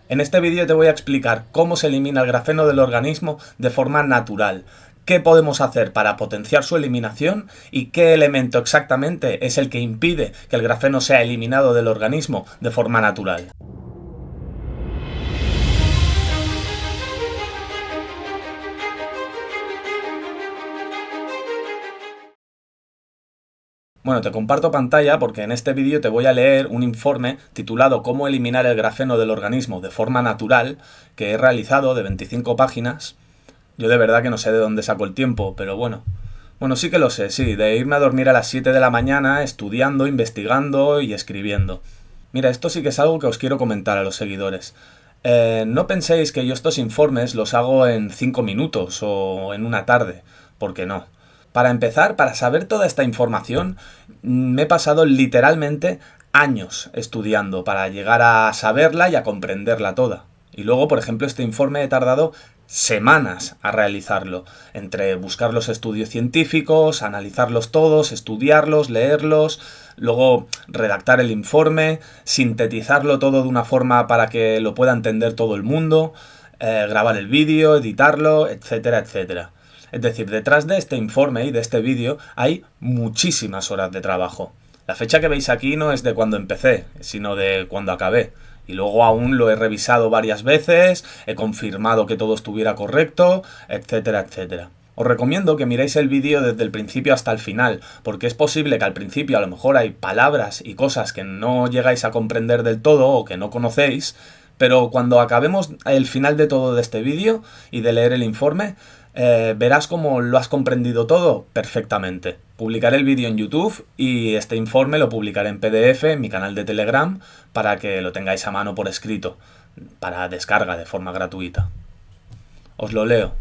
En este vídeo te voy a explicar cómo se elimina el grafeno del organismo de forma natural, qué podemos hacer para potenciar su eliminación y qué elemento exactamente es el que impide que el grafeno sea eliminado del organismo de forma natural. Bueno, te comparto pantalla porque en este vídeo te voy a leer un informe titulado Cómo eliminar el grafeno del organismo de forma natural, que he realizado de 25 páginas. Yo de verdad que no sé de dónde saco el tiempo, pero bueno. Bueno, sí que lo sé, sí, de irme a dormir a las 7 de la mañana estudiando, investigando y escribiendo. Mira, esto sí que es algo que os quiero comentar a los seguidores. No penséis que yo estos informes los hago en 5 minutos o en una tarde, porque no. Para empezar, para saber toda esta información, me he pasado literalmente años estudiando para llegar a saberla y a comprenderla toda. Y luego, por ejemplo, este informe he tardado semanas a realizarlo, entre buscar los estudios científicos, analizarlos todos, estudiarlos, leerlos, luego redactar el informe, sintetizarlo todo de una forma para que lo pueda entender todo el mundo, grabar el vídeo, editarlo, etcétera, etcétera. Es decir, detrás de este informe y de este vídeo hay muchísimas horas de trabajo. La fecha que veis aquí no es de cuando empecé, sino de cuando acabé. Y luego aún lo he revisado varias veces, he confirmado que todo estuviera correcto, etcétera, etcétera. Os recomiendo que miréis el vídeo desde el principio hasta el final, porque es posible que al principio a lo mejor hay palabras y cosas que no llegáis a comprender del todo o que no conocéis, pero cuando acabemos el final de todo de este vídeo y de leer el informe, verás cómo lo has comprendido todo perfectamente. Publicaré el vídeo en YouTube y este informe lo publicaré en PDF en mi canal de Telegram para que lo tengáis a mano por escrito, para descarga de forma gratuita. Os lo leo.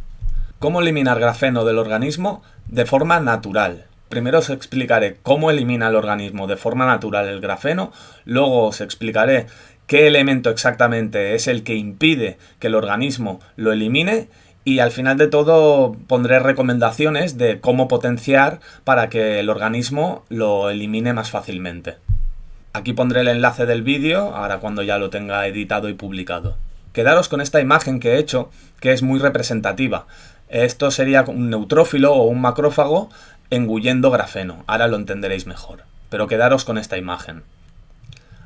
¿Cómo eliminar grafeno del organismo de forma natural? Primero os explicaré cómo elimina el organismo de forma natural el grafeno, luego os explicaré qué elemento exactamente es el que impide que el organismo lo elimine y al final de todo pondré recomendaciones de cómo potenciar para que el organismo lo elimine más fácilmente. Aquí pondré el enlace del vídeo, ahora cuando ya lo tenga editado y publicado. Quedaros con esta imagen que he hecho, que es muy representativa. Esto sería un neutrófilo o un macrófago engullendo grafeno. Ahora lo entenderéis mejor. Pero quedaros con esta imagen.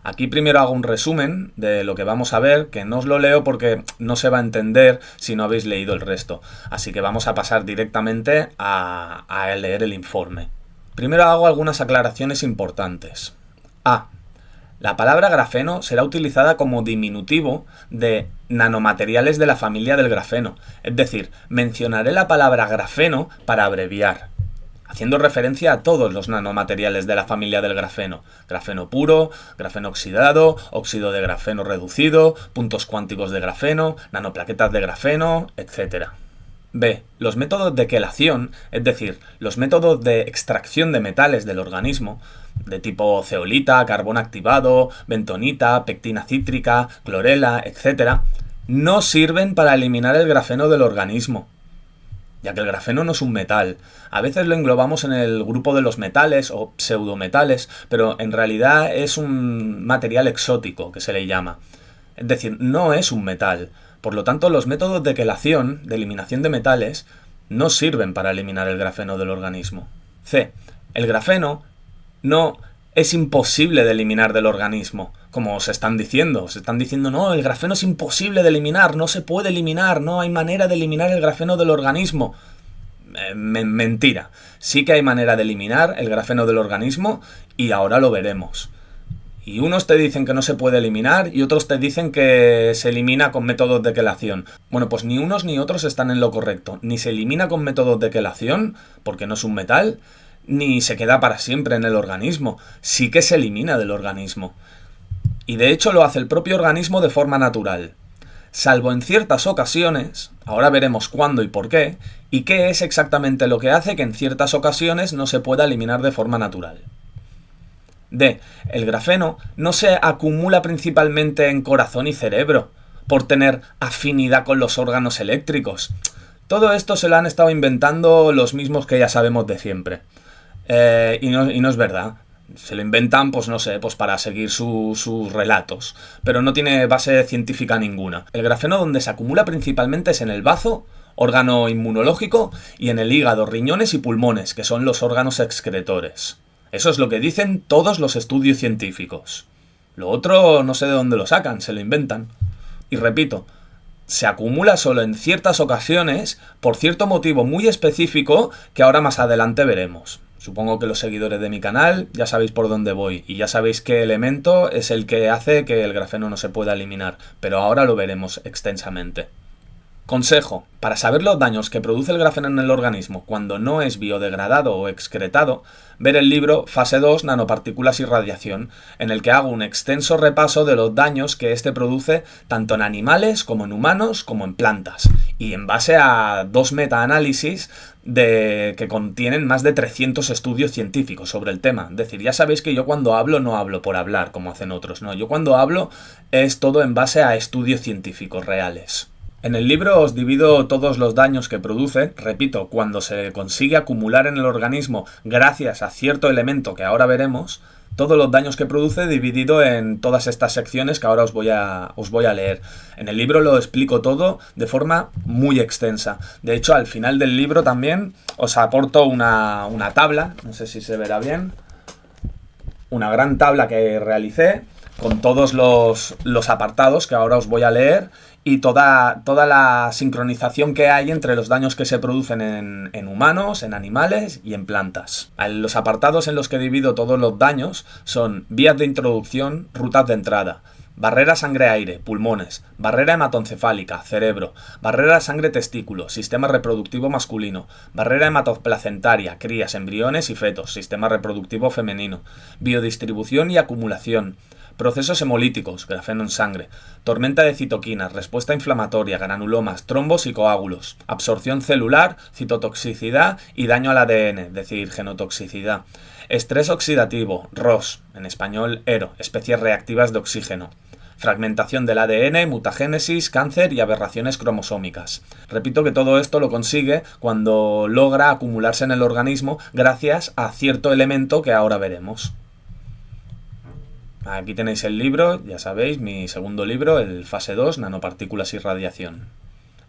Aquí primero hago un resumen de lo que vamos a ver, que no os lo leo porque no se va a entender si no habéis leído el resto. Así que vamos a pasar directamente a leer el informe. Primero hago algunas aclaraciones importantes. A. La palabra grafeno será utilizada como diminutivo de nanomateriales de la familia del grafeno. Es decir, mencionaré la palabra grafeno para abreviar, haciendo referencia a todos los nanomateriales de la familia del grafeno. Grafeno puro, grafeno oxidado, óxido de grafeno reducido, puntos cuánticos de grafeno, nanoplaquetas de grafeno, etc. B. Los métodos de quelación, es decir, los métodos de extracción de metales del organismo, de tipo zeolita, carbón activado, bentonita, pectina cítrica, clorela, etc., no sirven para eliminar el grafeno del organismo, ya que el grafeno no es un metal. A veces lo englobamos en el grupo de los metales o pseudometales, pero en realidad es un material exótico que se le llama. Es decir, no es un metal. Por lo tanto, los métodos de quelación, de eliminación de metales, no sirven para eliminar el grafeno del organismo. C. El grafeno no es imposible de eliminar del organismo, como os están diciendo. Os están diciendo, no, el grafeno es imposible de eliminar, no se puede eliminar, no hay manera de eliminar el grafeno del organismo. Mentira. Sí que hay manera de eliminar el grafeno del organismo y ahora lo veremos. Y unos te dicen que no se puede eliminar y otros te dicen que se elimina con métodos de quelación. Bueno, pues ni unos ni otros están en lo correcto. Ni se elimina con métodos de quelación, porque no es un metal, ni se queda para siempre en el organismo. Sí que se elimina del organismo. Y de hecho lo hace el propio organismo de forma natural. Salvo en ciertas ocasiones, ahora veremos cuándo y por qué, y qué es exactamente lo que hace que en ciertas ocasiones no se pueda eliminar de forma natural. D. El grafeno no se acumula principalmente en corazón y cerebro, por tener afinidad con los órganos eléctricos. Todo esto se lo han estado inventando los mismos que ya sabemos de siempre. Y no es verdad. Se lo inventan, pues no sé, pues para seguir sus relatos. Pero no tiene base científica ninguna. El grafeno donde se acumula principalmente es en el bazo, órgano inmunológico, y en el hígado, riñones y pulmones, que son los órganos excretores. Eso es lo que dicen todos los estudios científicos. Lo otro no sé de dónde lo sacan, se lo inventan. Y repito, se acumula solo en ciertas ocasiones por cierto motivo muy específico que ahora más adelante veremos. Supongo que los seguidores de mi canal ya sabéis por dónde voy y ya sabéis qué elemento es el que hace que el grafeno no se pueda eliminar, pero ahora lo veremos extensamente. Consejo: para saber los daños que produce el grafeno en el organismo cuando no es biodegradado o excretado, ver el libro Fase 2, Nanopartículas y Radiación, en el que hago un extenso repaso de los daños que este produce tanto en animales como en humanos como en plantas, y en base a 2 metaanálisis que contienen más de 300 estudios científicos sobre el tema. Es decir, ya sabéis que yo cuando hablo no hablo por hablar como hacen otros, no, yo cuando hablo es todo en base a estudios científicos reales. En el libro os divido todos los daños que produce, repito, cuando se consigue acumular en el organismo gracias a cierto elemento que ahora veremos, todos los daños que produce dividido en todas estas secciones que ahora os voy a leer. En el libro lo explico todo de forma muy extensa. De hecho, al final del libro también os aporto una tabla, no sé si se verá bien, una gran tabla que realicé con todos los apartados que ahora os voy a leer y toda la sincronización que hay entre los daños que se producen en humanos, en animales y en plantas. Los apartados en los que divido todos los daños son vías de introducción, rutas de entrada, barrera sangre-aire, pulmones, barrera hematoencefálica, cerebro, barrera sangre-testículo, sistema reproductivo masculino, barrera hematoplacentaria, crías, embriones y fetos, sistema reproductivo femenino, biodistribución y acumulación, procesos hemolíticos, grafeno en sangre, tormenta de citoquinas, respuesta inflamatoria, granulomas, trombos y coágulos, absorción celular, citotoxicidad y daño al ADN, es decir, genotoxicidad, estrés oxidativo, ROS, en español ERO, especies reactivas de oxígeno, fragmentación del ADN, mutagénesis, cáncer y aberraciones cromosómicas. Repito que todo esto lo consigue cuando logra acumularse en el organismo gracias a cierto elemento que ahora veremos. Aquí tenéis el libro, ya sabéis, mi segundo libro, el Fase 2, Nanopartículas y Radiación.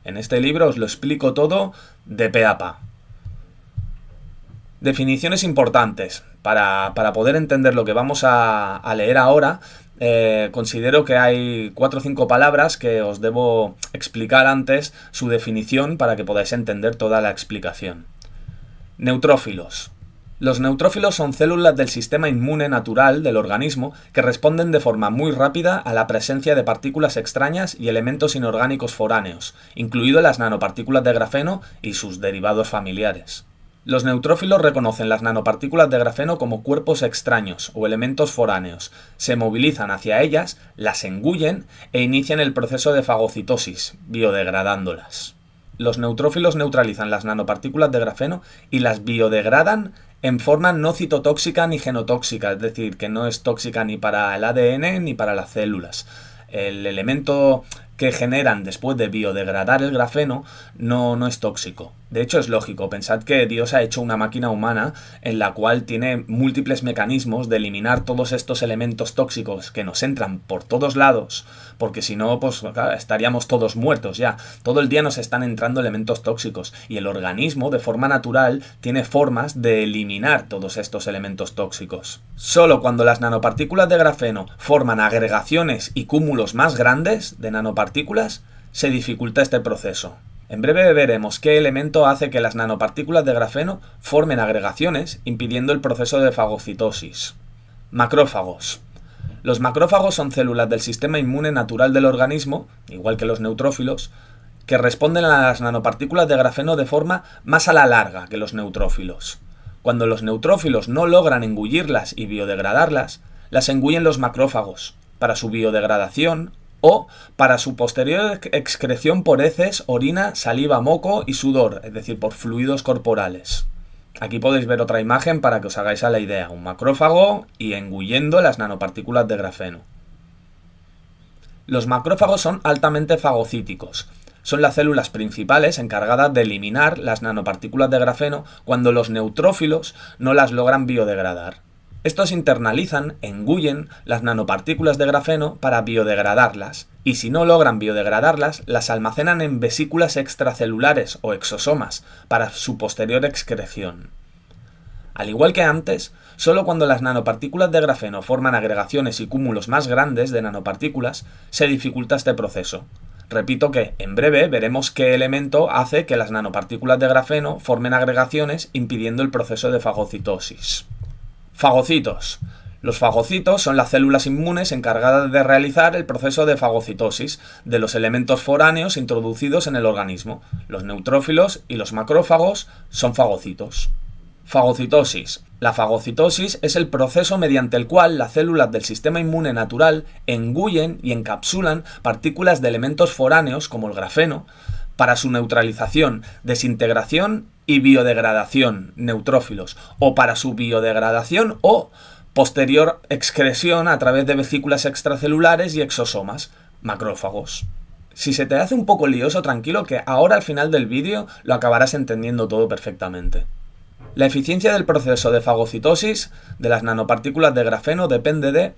En este libro os lo explico todo de pe a pa. Definiciones importantes. Para poder entender lo que vamos a leer ahora, considero que hay 4 o 5 palabras que os debo explicar antes su definición para que podáis entender toda la explicación. Neutrófilos. Los neutrófilos son células del sistema inmune natural del organismo que responden de forma muy rápida a la presencia de partículas extrañas y elementos inorgánicos foráneos, incluidas las nanopartículas de grafeno y sus derivados familiares. Los neutrófilos reconocen las nanopartículas de grafeno como cuerpos extraños o elementos foráneos, se movilizan hacia ellas, las engullen e inician el proceso de fagocitosis, biodegradándolas. Los neutrófilos neutralizan las nanopartículas de grafeno y las biodegradan en forma no citotóxica ni genotóxica, es decir, que no es tóxica ni para el ADN ni para las células. El elemento que generan después de biodegradar el grafeno no es tóxico. De hecho, es lógico. Pensad que Dios ha hecho una máquina humana en la cual tiene múltiples mecanismos de eliminar todos estos elementos tóxicos que nos entran por todos lados, porque si no, pues claro, estaríamos todos muertos ya. Todo el día nos están entrando elementos tóxicos y el organismo, de forma natural, tiene formas de eliminar todos estos elementos tóxicos. Solo cuando las nanopartículas de grafeno forman agregaciones y cúmulos más grandes de nanopartículas, se dificulta este proceso. En breve veremos qué elemento hace que las nanopartículas de grafeno formen agregaciones, impidiendo el proceso de fagocitosis. Macrófagos. Los macrófagos son células del sistema inmune natural del organismo, igual que los neutrófilos, que responden a las nanopartículas de grafeno de forma más a la larga que los neutrófilos. Cuando los neutrófilos no logran engullirlas y biodegradarlas, las engullen los macrófagos, para su biodegradación o para su posterior excreción por heces, orina, saliva, moco y sudor, es decir, por fluidos corporales. Aquí podéis ver otra imagen para que os hagáis a la idea, un macrófago y engullendo las nanopartículas de grafeno. Los macrófagos son altamente fagocíticos. Son las células principales encargadas de eliminar las nanopartículas de grafeno cuando los neutrófilos no las logran biodegradar. Estos internalizan, engullen las nanopartículas de grafeno para biodegradarlas, y si no logran biodegradarlas, las almacenan en vesículas extracelulares o exosomas para su posterior excreción. Al igual que antes, solo cuando las nanopartículas de grafeno forman agregaciones y cúmulos más grandes de nanopartículas, se dificulta este proceso. Repito que, en breve, veremos qué elemento hace que las nanopartículas de grafeno formen agregaciones impidiendo el proceso de fagocitosis. Fagocitos. Los fagocitos son las células inmunes encargadas de realizar el proceso de fagocitosis de los elementos foráneos introducidos en el organismo. Los neutrófilos y los macrófagos son fagocitos. Fagocitosis. La fagocitosis es el proceso mediante el cual las células del sistema inmune natural engullen y encapsulan partículas de elementos foráneos como el grafeno para su neutralización, desintegración y biodegradación, neutrófilos, o para su biodegradación o posterior excreción a través de vesículas extracelulares y exosomas, macrófagos. Si se te hace un poco lioso, tranquilo que ahora al final del vídeo lo acabarás entendiendo todo perfectamente. La eficiencia del proceso de fagocitosis de las nanopartículas de grafeno depende de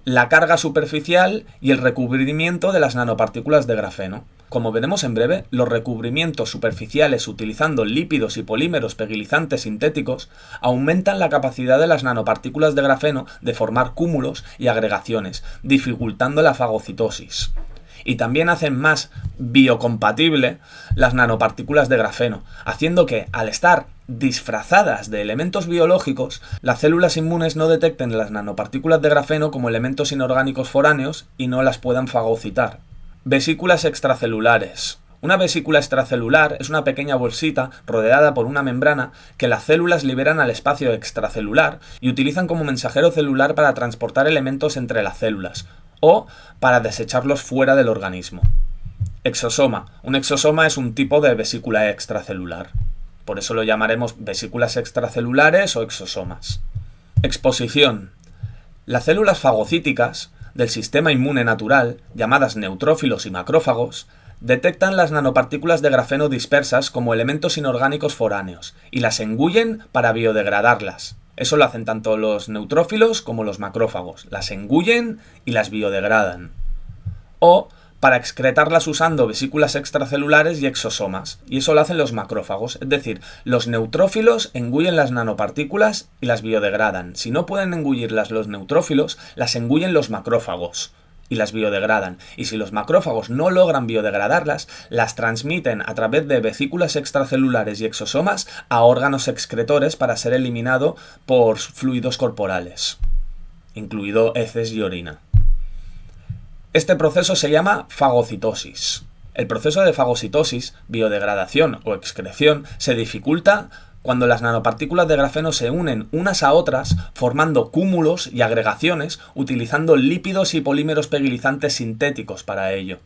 la carga superficial y el recubrimiento de las nanopartículas de grafeno. Como veremos en breve, los recubrimientos superficiales utilizando lípidos y polímeros pegilizantes sintéticos aumentan la capacidad de las nanopartículas de grafeno de formar cúmulos y agregaciones, dificultando la fagocitosis. Y también hacen más biocompatible las nanopartículas de grafeno, haciendo que, al estar disfrazadas de elementos biológicos, las células inmunes no detecten las nanopartículas de grafeno como elementos inorgánicos foráneos y no las puedan fagocitar. Vesículas extracelulares. Una vesícula extracelular es una pequeña bolsita rodeada por una membrana que las células liberan al espacio extracelular y utilizan como mensajero celular para transportar elementos entre las células o para desecharlos fuera del organismo. Exosoma. Un exosoma es un tipo de vesícula extracelular. Por eso lo llamaremos vesículas extracelulares o exosomas. Exposición. Las células fagocíticas del sistema inmune natural, llamadas neutrófilos y macrófagos, detectan las nanopartículas de grafeno dispersas como elementos inorgánicos foráneos y las engullen para biodegradarlas. Eso lo hacen tanto los neutrófilos como los macrófagos. Las engullen y las biodegradan. O para excretarlas usando vesículas extracelulares y exosomas. Y eso lo hacen los macrófagos. Es decir, los neutrófilos engullen las nanopartículas y las biodegradan. Si no pueden engullirlas los neutrófilos, las engullen los macrófagos y las biodegradan. Y si los macrófagos no logran biodegradarlas, las transmiten a través de vesículas extracelulares y exosomas a órganos excretores para ser eliminado por fluidos corporales, incluido heces y orina. Este proceso se llama fagocitosis. El proceso de fagocitosis, biodegradación o excreción se dificulta cuando las nanopartículas de grafeno se unen unas a otras formando cúmulos y agregaciones utilizando lípidos y polímeros pegilizantes sintéticos para ello.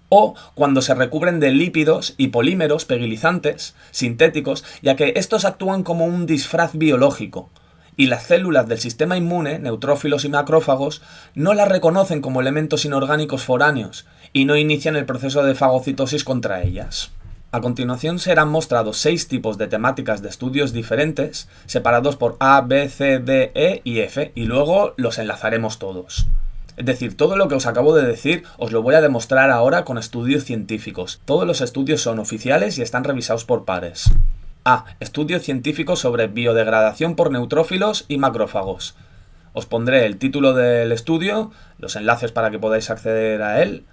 O cuando se recubren de lípidos y polímeros pegilizantes sintéticos, ya que estos actúan como un disfraz biológico, y las células del sistema inmune, neutrófilos y macrófagos, no las reconocen como elementos inorgánicos foráneos y no inician el proceso de fagocitosis contra ellas. A continuación serán mostrados 6 tipos de temáticas de estudios diferentes, separados por A, B, C, D, E y F, y luego los enlazaremos todos. Es decir, todo lo que os acabo de decir os lo voy a demostrar ahora con estudios científicos. Todos los estudios son oficiales y están revisados por pares. A. Estudio científico sobre biodegradación por neutrófilos y macrófagos. Os pondré el título del estudio, los enlaces para que podáis acceder a él,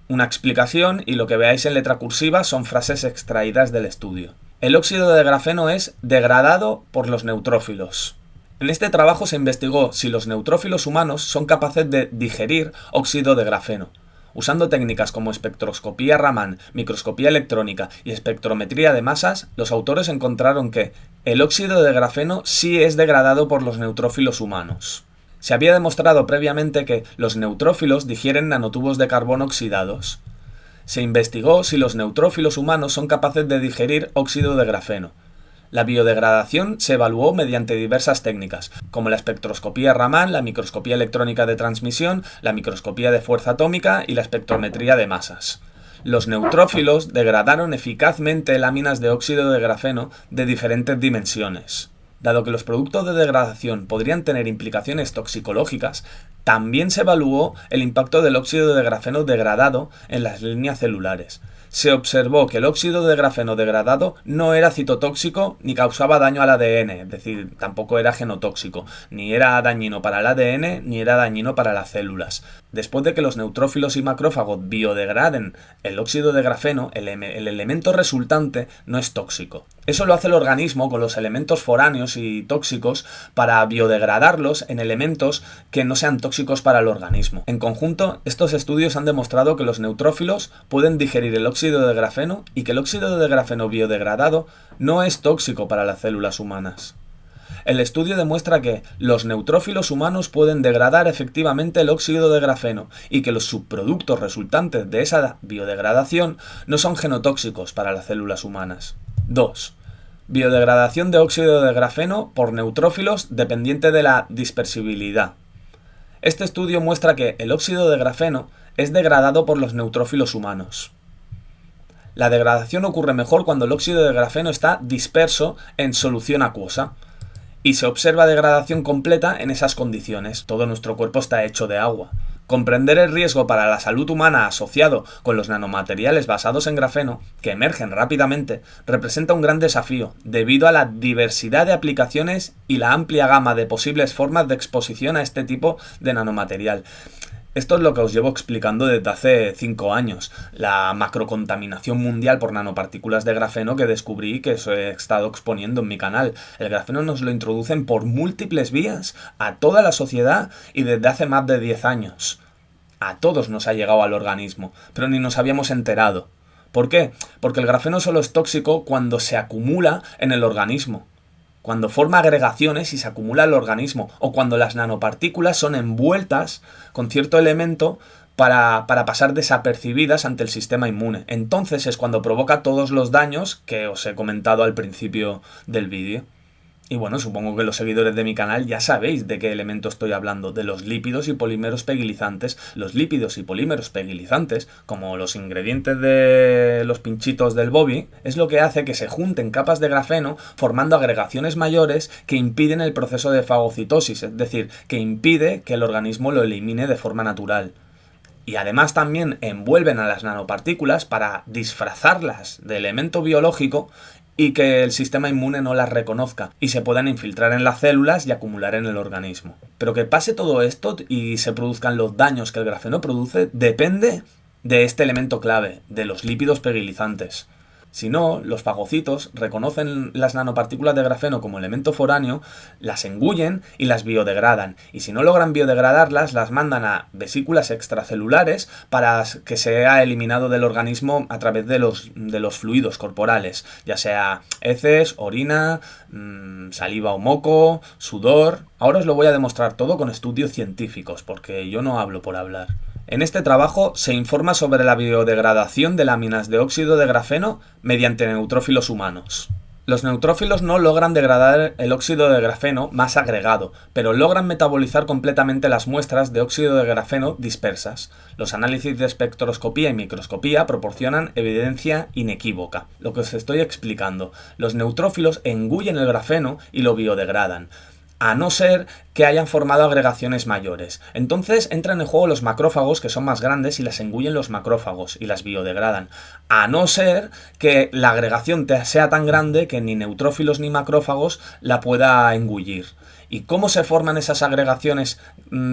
una explicación y lo que veáis en letra cursiva son frases extraídas del estudio. El óxido de grafeno es degradado por los neutrófilos. En este trabajo se investigó si los neutrófilos humanos son capaces de digerir óxido de grafeno. Usando técnicas como espectroscopía Raman, microscopía electrónica y espectrometría de masas, los autores encontraron que el óxido de grafeno sí es degradado por los neutrófilos humanos. Se había demostrado previamente que los neutrófilos digieren nanotubos de carbono oxidados. Se investigó si los neutrófilos humanos son capaces de digerir óxido de grafeno. La biodegradación se evaluó mediante diversas técnicas, como la espectroscopía Raman, la microscopía electrónica de transmisión, la microscopía de fuerza atómica y la espectrometría de masas. Los neutrófilos degradaron eficazmente láminas de óxido de grafeno de diferentes dimensiones. Dado que los productos de degradación podrían tener implicaciones toxicológicas, también se evaluó el impacto del óxido de grafeno degradado en las líneas celulares. Se observó que el óxido de grafeno degradado no era citotóxico ni causaba daño al ADN, es decir, tampoco era genotóxico, ni era dañino para el ADN ni era dañino para las células. Después de que los neutrófilos y macrófagos biodegraden el óxido de grafeno, el elemento resultante no es tóxico. Eso lo hace el organismo con los elementos foráneos y tóxicos para biodegradarlos en elementos que no sean tóxicos para el organismo. En conjunto, estos estudios han demostrado que los neutrófilos pueden digerir el óxido de grafeno y que el óxido de grafeno biodegradado no es tóxico para las células humanas. El estudio demuestra que los neutrófilos humanos pueden degradar efectivamente el óxido de grafeno y que los subproductos resultantes de esa biodegradación no son genotóxicos para las células humanas. 2. Biodegradación de óxido de grafeno por neutrófilos dependiente de la dispersibilidad. Este estudio muestra que el óxido de grafeno es degradado por los neutrófilos humanos. La degradación ocurre mejor cuando el óxido de grafeno está disperso en solución acuosa y se observa degradación completa en esas condiciones. Todo nuestro cuerpo está hecho de agua. Comprender el riesgo para la salud humana asociado con los nanomateriales basados en grafeno, que emergen rápidamente, representa un gran desafío, debido a la diversidad de aplicaciones y la amplia gama de posibles formas de exposición a este tipo de nanomaterial. Esto es lo que os llevo explicando desde hace 5 años, la macrocontaminación mundial por nanopartículas de grafeno que descubrí que os he estado exponiendo en mi canal. El grafeno nos lo introducen por múltiples vías a toda la sociedad y desde hace más de 10 años. A todos nos ha llegado al organismo, pero ni nos habíamos enterado. ¿Por qué? Porque el grafeno solo es tóxico cuando se acumula en el organismo, cuando forma agregaciones y se acumula el organismo, o cuando las nanopartículas son envueltas con cierto elemento para pasar desapercibidas ante el sistema inmune. Entonces es cuando provoca todos los daños que os he comentado al principio del vídeo. Y bueno, supongo que los seguidores de mi canal ya sabéis de qué elemento estoy hablando, de los lípidos y polímeros pegilizantes. Los lípidos y polímeros pegilizantes, como los ingredientes de los pinchitos del Bobby, es lo que hace que se junten capas de grafeno formando agregaciones mayores que impiden el proceso de fagocitosis, es decir, que impide que el organismo lo elimine de forma natural. Y además también envuelven a las nanopartículas para disfrazarlas de elemento biológico y que el sistema inmune no las reconozca y se puedan infiltrar en las células y acumular en el organismo. Pero que pase todo esto y se produzcan los daños que el grafeno produce depende de este elemento clave, de los lípidos pegilizantes. Si no, los fagocitos reconocen las nanopartículas de grafeno como elemento foráneo, las engullen y las biodegradan. Y si no logran biodegradarlas, las mandan a vesículas extracelulares para que sea eliminado del organismo a través de los fluidos corporales, ya sea heces, orina, saliva o moco, sudor. Ahora os lo voy a demostrar todo con estudios científicos, porque yo no hablo por hablar. En este trabajo se informa sobre la biodegradación de láminas de óxido de grafeno mediante neutrófilos humanos. Los neutrófilos no logran degradar el óxido de grafeno más agregado, pero logran metabolizar completamente las muestras de óxido de grafeno dispersas. Los análisis de espectroscopía y microscopía proporcionan evidencia inequívoca. Lo que os estoy explicando, los neutrófilos engullen el grafeno y lo biodegradan, a no ser que hayan formado agregaciones mayores. Entonces entran en juego los macrófagos, que son más grandes, y las engullen los macrófagos y las biodegradan. A no ser que la agregación sea tan grande que ni neutrófilos ni macrófagos la pueda engullir. ¿Y cómo se forman esas agregaciones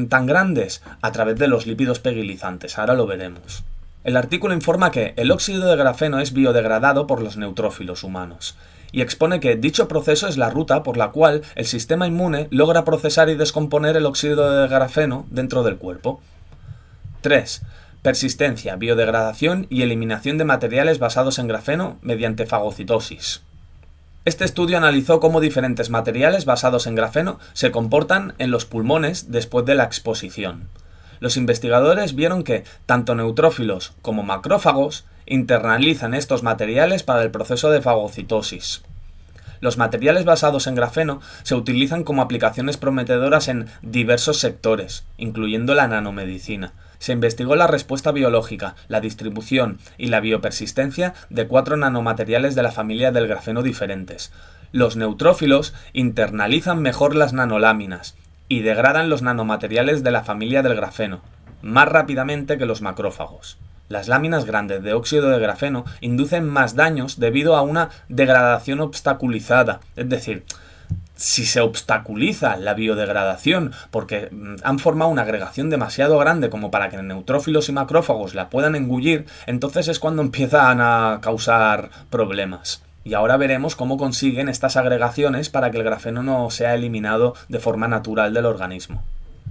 tan grandes? A través de los lípidos pegilizantes. Ahora lo veremos. El artículo informa que el óxido de grafeno es biodegradado por los neutrófilos humanos y expone que dicho proceso es la ruta por la cual el sistema inmune logra procesar y descomponer el óxido de grafeno dentro del cuerpo. 3. Persistencia, biodegradación y eliminación de materiales basados en grafeno mediante fagocitosis. Este estudio analizó cómo diferentes materiales basados en grafeno se comportan en los pulmones después de la exposición. Los investigadores vieron que tanto neutrófilos como macrófagos internalizan estos materiales para el proceso de fagocitosis. Los materiales basados en grafeno se utilizan como aplicaciones prometedoras en diversos sectores, incluyendo la nanomedicina. Se investigó la respuesta biológica, la distribución y la biopersistencia de 4 nanomateriales de la familia del grafeno diferentes. Los neutrófilos internalizan mejor las nanoláminas y degradan los nanomateriales de la familia del grafeno, más rápidamente que los macrófagos. Las láminas grandes de óxido de grafeno inducen más daños debido a una degradación obstaculizada, es decir, si se obstaculiza la biodegradación porque han formado una agregación demasiado grande como para que neutrófilos y macrófagos la puedan engullir, entonces es cuando empiezan a causar problemas. Y ahora veremos cómo consiguen estas agregaciones para que el grafeno no sea eliminado de forma natural del organismo.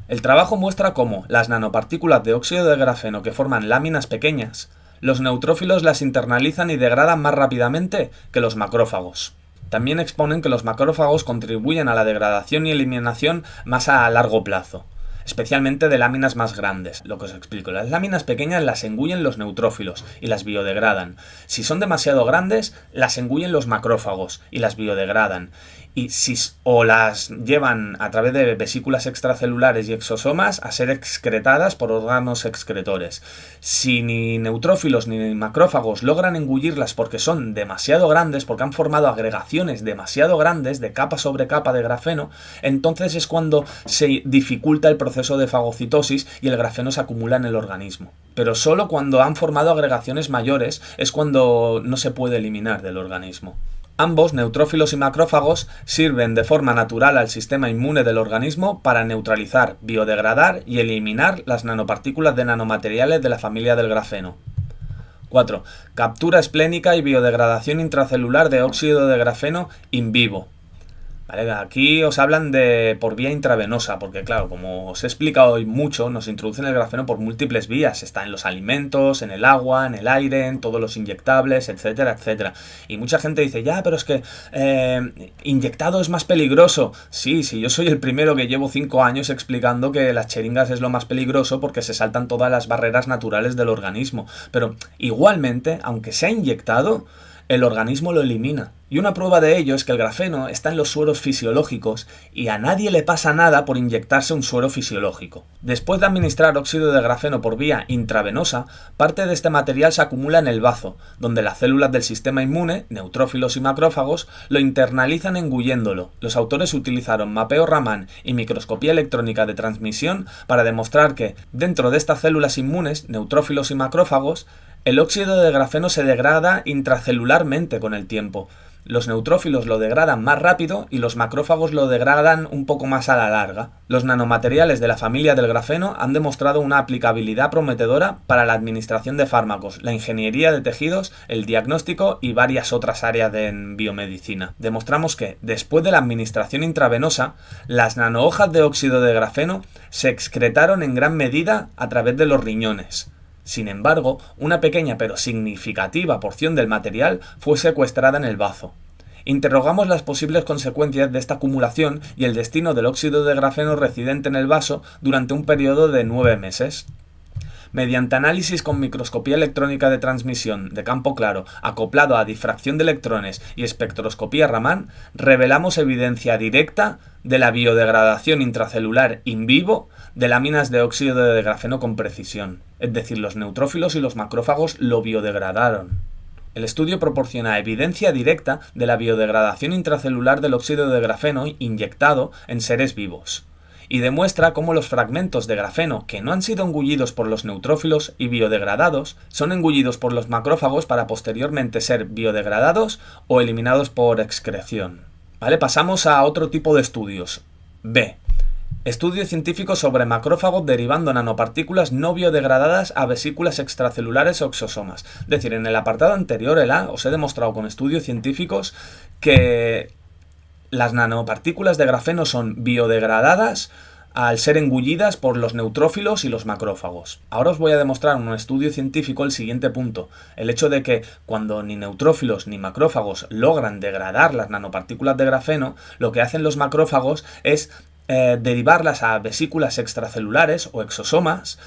El trabajo muestra cómo las nanopartículas de óxido de grafeno que forman láminas pequeñas, los neutrófilos las internalizan y degradan más rápidamente que los macrófagos. También exponen que los macrófagos contribuyen a la degradación y eliminación más a largo plazo, especialmente de láminas más grandes. Lo que os explico, las láminas pequeñas las engullen los neutrófilos y las biodegradan. Si son demasiado grandes, las engullen los macrófagos y las biodegradan. O las llevan a través de vesículas extracelulares y exosomas a ser excretadas por órganos excretores. Si ni neutrófilos ni macrófagos logran engullirlas porque son demasiado grandes, porque han formado agregaciones demasiado grandes de capa sobre capa de grafeno, entonces es cuando se dificulta el proceso de fagocitosis y el grafeno se acumula en el organismo. Pero solo cuando han formado agregaciones mayores es cuando no se puede eliminar del organismo. Ambos, neutrófilos y macrófagos, sirven de forma natural al sistema inmune del organismo para neutralizar, biodegradar y eliminar las nanopartículas de nanomateriales de la familia del grafeno. 4. Captura esplénica y biodegradación intracelular de óxido de grafeno in vivo. Vale, aquí os hablan de por vía intravenosa, porque claro, como os he explicado hoy mucho, nos introducen el grafeno por múltiples vías. Está en los alimentos, en el agua, en el aire, en todos los inyectables, etcétera, etcétera. Y mucha gente dice, ya, pero es que inyectado es más peligroso. Sí, yo soy el primero que llevo 5 años explicando que las jeringas es lo más peligroso porque se saltan todas las barreras naturales del organismo. Pero igualmente, aunque sea inyectado, el organismo lo elimina. Y una prueba de ello es que el grafeno está en los sueros fisiológicos y a nadie le pasa nada por inyectarse un suero fisiológico. Después de administrar óxido de grafeno por vía intravenosa, parte de este material se acumula en el bazo, donde las células del sistema inmune, neutrófilos y macrófagos, lo internalizan engulléndolo. Los autores utilizaron mapeo Raman y microscopía electrónica de transmisión para demostrar que, dentro de estas células inmunes, neutrófilos y macrófagos, el óxido de grafeno se degrada intracelularmente con el tiempo. Los neutrófilos lo degradan más rápido y los macrófagos lo degradan un poco más a la larga. Los nanomateriales de la familia del grafeno han demostrado una aplicabilidad prometedora para la administración de fármacos, la ingeniería de tejidos, el diagnóstico y varias otras áreas de biomedicina. Demostramos que, después de la administración intravenosa, las nanohojas de óxido de grafeno se excretaron en gran medida a través de los riñones. Sin embargo, una pequeña pero significativa porción del material fue secuestrada en el bazo. Interrogamos las posibles consecuencias de esta acumulación y el destino del óxido de grafeno residente en el vaso durante un periodo de 9 meses. Mediante análisis con microscopía electrónica de transmisión de campo claro, acoplado a difracción de electrones y espectroscopía Raman, revelamos evidencia directa de la biodegradación intracelular in vivo de láminas de óxido de grafeno con precisión. Es decir, los neutrófilos y los macrófagos lo biodegradaron. El estudio proporciona evidencia directa de la biodegradación intracelular del óxido de grafeno inyectado en seres vivos. Y demuestra cómo los fragmentos de grafeno que no han sido engullidos por los neutrófilos y biodegradados son engullidos por los macrófagos para posteriormente ser biodegradados o eliminados por excreción. ¿Vale? Pasamos a otro tipo de estudios. B. Estudio científico sobre macrófagos derivando nanopartículas no biodegradadas a vesículas extracelulares o exosomas. Es decir, en el apartado anterior, el A, os he demostrado con estudios científicos que las nanopartículas de grafeno son biodegradadas al ser engullidas por los neutrófilos y los macrófagos. Ahora os voy a demostrar en un estudio científico el siguiente punto, el hecho de que cuando ni neutrófilos ni macrófagos logran degradar las nanopartículas de grafeno, lo que hacen los macrófagos es derivarlas a vesículas extracelulares o exosomas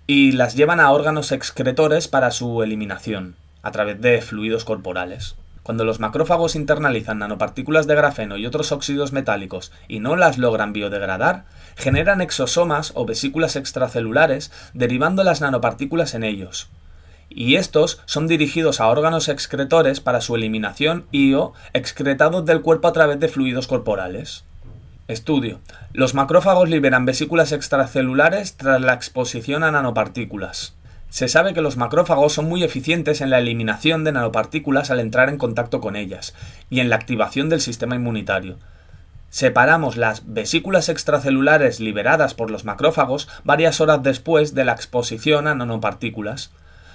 y las llevan a órganos excretores para su eliminación a través de fluidos corporales. Cuando los macrófagos internalizan nanopartículas de grafeno y otros óxidos metálicos y no las logran biodegradar, generan exosomas o vesículas extracelulares derivando las nanopartículas en ellos. y estos son dirigidos a órganos excretores para su eliminación y/o excretados del cuerpo a través de fluidos corporales. Estudio. Los macrófagos liberan vesículas extracelulares tras la exposición a nanopartículas. Se sabe que los macrófagos son muy eficientes en la eliminación de nanopartículas al entrar en contacto con ellas y en la activación del sistema inmunitario. Separamos las vesículas extracelulares liberadas por los macrófagos varias horas después de la exposición a nanopartículas.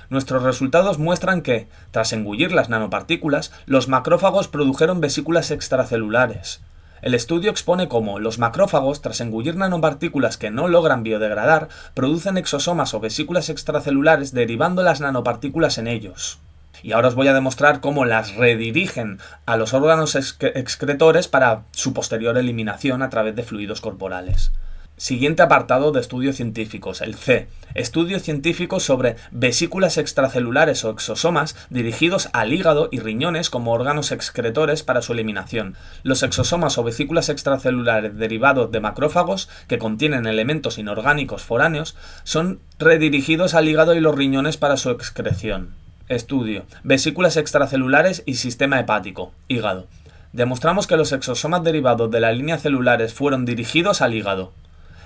Nuestros resultados muestran que, tras engullir las nanopartículas, los macrófagos produjeron vesículas extracelulares. El estudio expone cómo los macrófagos, tras engullir nanopartículas que no logran biodegradar, producen exosomas o vesículas extracelulares derivando las nanopartículas en ellos. Y ahora os voy a demostrar cómo las redirigen a los órganos excretores para su posterior eliminación a través de fluidos corporales. Siguiente apartado de estudios científicos, el C. Estudios científicos sobre vesículas extracelulares o exosomas dirigidos al hígado y riñones como órganos excretores para su eliminación. Los exosomas o vesículas extracelulares derivados de macrófagos que contienen elementos inorgánicos foráneos son redirigidos al hígado y los riñones para su excreción. Estudio. Vesículas extracelulares y sistema hepático. Hígado. Demostramos que los exosomas derivados de la línea celulares fueron dirigidos al hígado.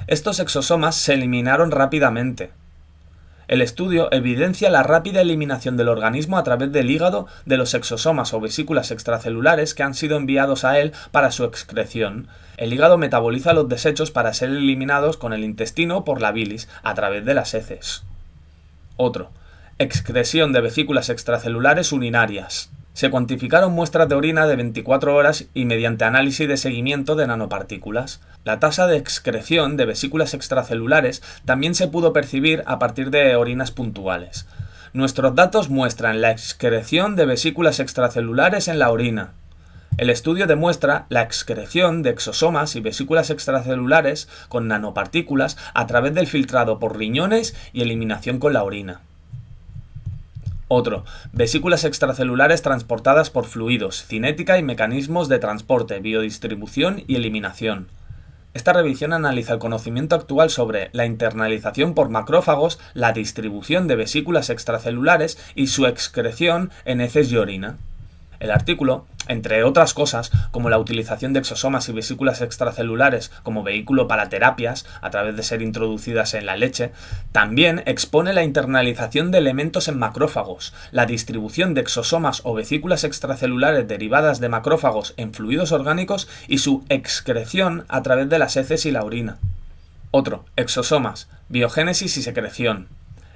Estos exosomas se eliminaron rápidamente. El estudio evidencia la rápida eliminación del organismo a través del hígado de los exosomas o vesículas extracelulares que han sido enviados a él para su excreción. El hígado metaboliza los desechos para ser eliminados con el intestino por la bilis a través de las heces. Otro. Excreción de vesículas extracelulares urinarias. Se cuantificaron muestras de orina de 24 horas y mediante análisis de seguimiento de nanopartículas. La tasa de excreción de vesículas extracelulares también se pudo percibir a partir de orinas puntuales. Nuestros datos muestran la excreción de vesículas extracelulares en la orina. El estudio demuestra la excreción de exosomas y vesículas extracelulares con nanopartículas a través del filtrado por riñones y eliminación con la orina. Otro. Vesículas extracelulares transportadas por fluidos, cinética y mecanismos de transporte, biodistribución y eliminación. Esta revisión analiza el conocimiento actual sobre la internalización por macrófagos, la distribución de vesículas extracelulares y su excreción en heces y orina. El artículo, entre otras cosas, como la utilización de exosomas y vesículas extracelulares como vehículo para terapias, a través de ser introducidas en la leche, también expone la internalización de elementos en macrófagos, la distribución de exosomas o vesículas extracelulares derivadas de macrófagos en fluidos orgánicos y su excreción a través de las heces y la orina. Otro, exosomas, biogénesis y secreción.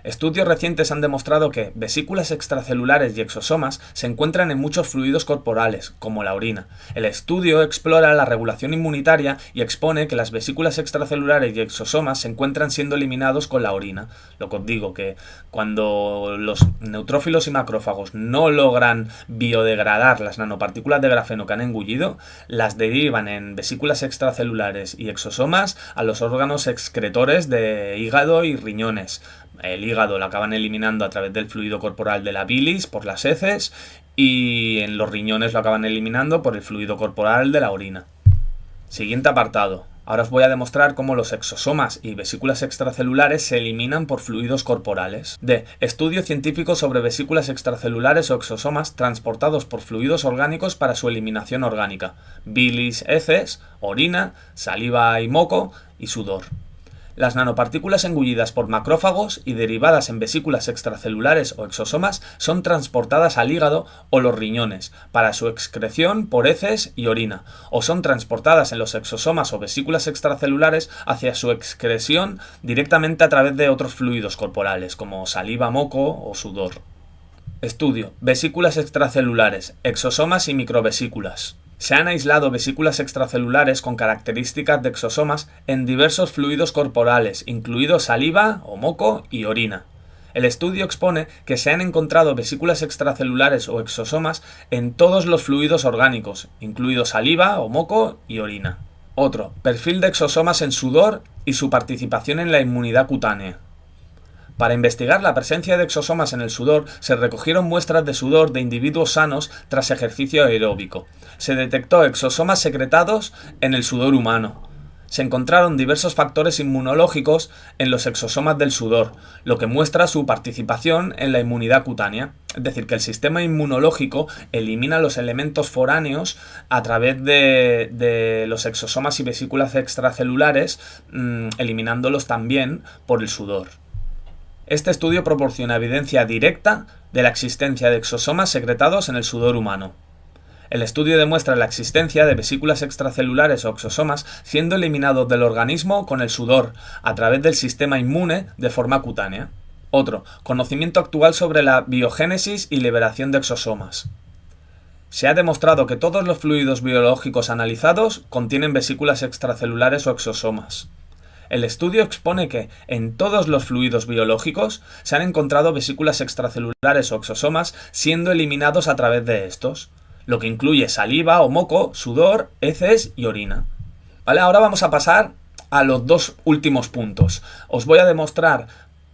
Estudios recientes han demostrado que vesículas extracelulares y exosomas se encuentran en muchos fluidos corporales, como la orina. El estudio explora la regulación inmunitaria y expone que las vesículas extracelulares y exosomas se encuentran siendo eliminados con la orina. Lo que os digo, que cuando los neutrófilos y macrófagos no logran biodegradar las nanopartículas de grafeno que han engullido, las derivan en vesículas extracelulares y exosomas a los órganos excretores de hígado y riñones. El hígado lo acaban eliminando a través del fluido corporal de la bilis por las heces y en los riñones lo acaban eliminando por el fluido corporal de la orina. Siguiente apartado. Ahora os voy a demostrar cómo los exosomas y vesículas extracelulares se eliminan por fluidos corporales. D. Estudio científico sobre vesículas extracelulares o exosomas transportados por fluidos orgánicos para su eliminación orgánica. Bilis, heces, orina, saliva y moco y sudor. Las nanopartículas engullidas por macrófagos y derivadas en vesículas extracelulares o exosomas son transportadas al hígado o los riñones para su excreción por heces y orina, o son transportadas en los exosomas o vesículas extracelulares hacia su excreción directamente a través de otros fluidos corporales como saliva, moco o sudor. Estudio. Vesículas extracelulares, exosomas y microvesículas. Se han aislado vesículas extracelulares con características de exosomas en diversos fluidos corporales, incluidos saliva o moco y orina. El estudio expone que se han encontrado vesículas extracelulares o exosomas en todos los fluidos orgánicos, incluidos saliva o moco y orina. Otro, perfil de exosomas en sudor y su participación en la inmunidad cutánea. Para investigar la presencia de exosomas en el sudor, se recogieron muestras de sudor de individuos sanos tras ejercicio aeróbico. Se detectó exosomas secretados en el sudor humano. Se encontraron diversos factores inmunológicos en los exosomas del sudor, lo que muestra su participación en la inmunidad cutánea. Es decir, que el sistema inmunológico elimina los elementos foráneos a través de los exosomas y vesículas extracelulares, eliminándolos también por el sudor. Este estudio proporciona evidencia directa de la existencia de exosomas secretados en el sudor humano. El estudio demuestra la existencia de vesículas extracelulares o exosomas siendo eliminados del organismo con el sudor, a través del sistema inmune de forma cutánea. Otro, conocimiento actual sobre la biogénesis y liberación de exosomas. Se ha demostrado que todos los fluidos biológicos analizados contienen vesículas extracelulares o exosomas. El estudio expone que, en todos los fluidos biológicos, se han encontrado vesículas extracelulares o exosomas siendo eliminados a través de estos, lo que incluye saliva o moco, sudor, heces y orina. ¿Vale? Ahora vamos a pasar a los dos últimos puntos. Os voy a demostrar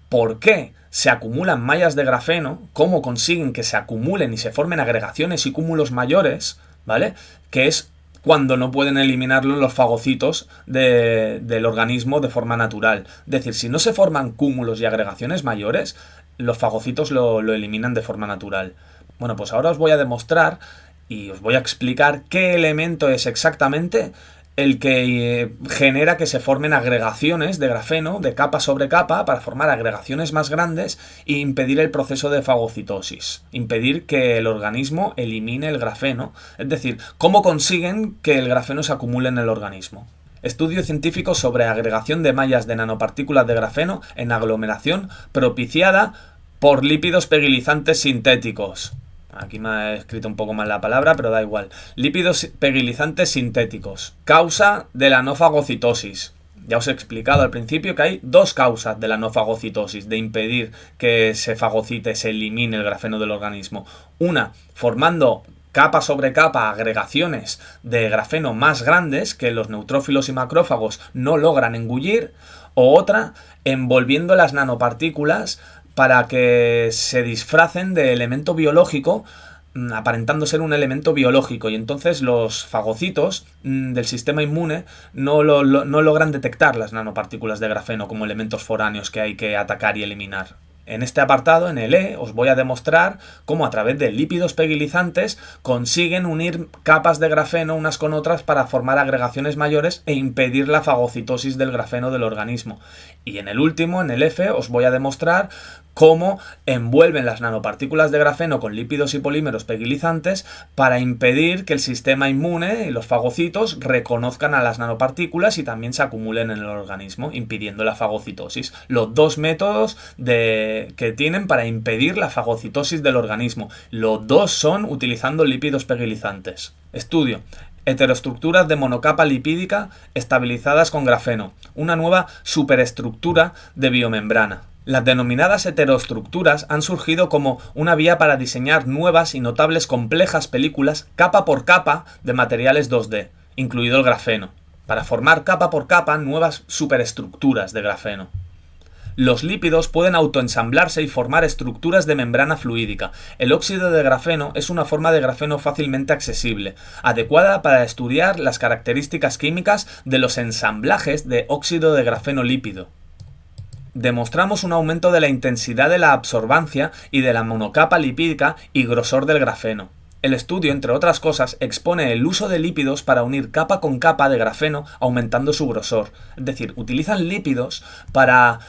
por qué se acumulan mallas de grafeno, cómo consiguen que se acumulen y se formen agregaciones y cúmulos mayores, ¿vale? Que es cuando no pueden eliminarlo los fagocitos del organismo de forma natural. Es decir, si no se forman cúmulos y agregaciones mayores, los fagocitos lo eliminan de forma natural. Bueno, pues ahora os voy a demostrar y os voy a explicar qué elemento es exactamente el que genera que se formen agregaciones de grafeno de capa sobre capa para formar agregaciones más grandes e impedir el proceso de fagocitosis, impedir que el organismo elimine el grafeno, es decir, cómo consiguen que el grafeno se acumule en el organismo. Estudio científico sobre agregación de mallas de nanopartículas de grafeno en aglomeración propiciada por lípidos pegilizantes sintéticos. Aquí me ha escrito un poco mal la palabra, pero da igual. Lípidos pegilizantes sintéticos. Causa de la no fagocitosis. Ya os he explicado al principio que hay dos causas de la no fagocitosis, de impedir que se fagocite, se elimine el grafeno del organismo. Una, formando capa sobre capa agregaciones de grafeno más grandes que los neutrófilos y macrófagos no logran engullir. O otra, envolviendo las nanopartículas para que se disfracen de elemento biológico, aparentando ser un elemento biológico, y entonces los fagocitos del sistema inmune no logran detectar las nanopartículas de grafeno como elementos foráneos que hay que atacar y eliminar. En este apartado, en el E, os voy a demostrar cómo a través de lípidos pegilizantes consiguen unir capas de grafeno unas con otras para formar agregaciones mayores e impedir la fagocitosis del grafeno del organismo. Y en el último, en el F, os voy a demostrar cómo envuelven las nanopartículas de grafeno con lípidos y polímeros pegilizantes para impedir que el sistema inmune y los fagocitos reconozcan a las nanopartículas y también se acumulen en el organismo, impidiendo la fagocitosis. Los dos métodos que tienen para impedir la fagocitosis del organismo. Los dos son utilizando lípidos pegilizantes. Estudio. Heteroestructuras de monocapa lipídica estabilizadas con grafeno. Una nueva superestructura de biomembrana. Las denominadas heteroestructuras han surgido como una vía para diseñar nuevas y notables complejas películas capa por capa de materiales 2D, incluido el grafeno, para formar capa por capa nuevas superestructuras de grafeno. Los lípidos pueden autoensamblarse y formar estructuras de membrana fluídica. El óxido de grafeno es una forma de grafeno fácilmente accesible, adecuada para estudiar las características químicas de los ensamblajes de óxido de grafeno lípido. Demostramos un aumento de la intensidad de la absorbancia y de la monocapa lipídica y grosor del grafeno. El estudio, entre otras cosas, expone el uso de lípidos para unir capa con capa de grafeno aumentando su grosor. Es decir, utilizan lípidos para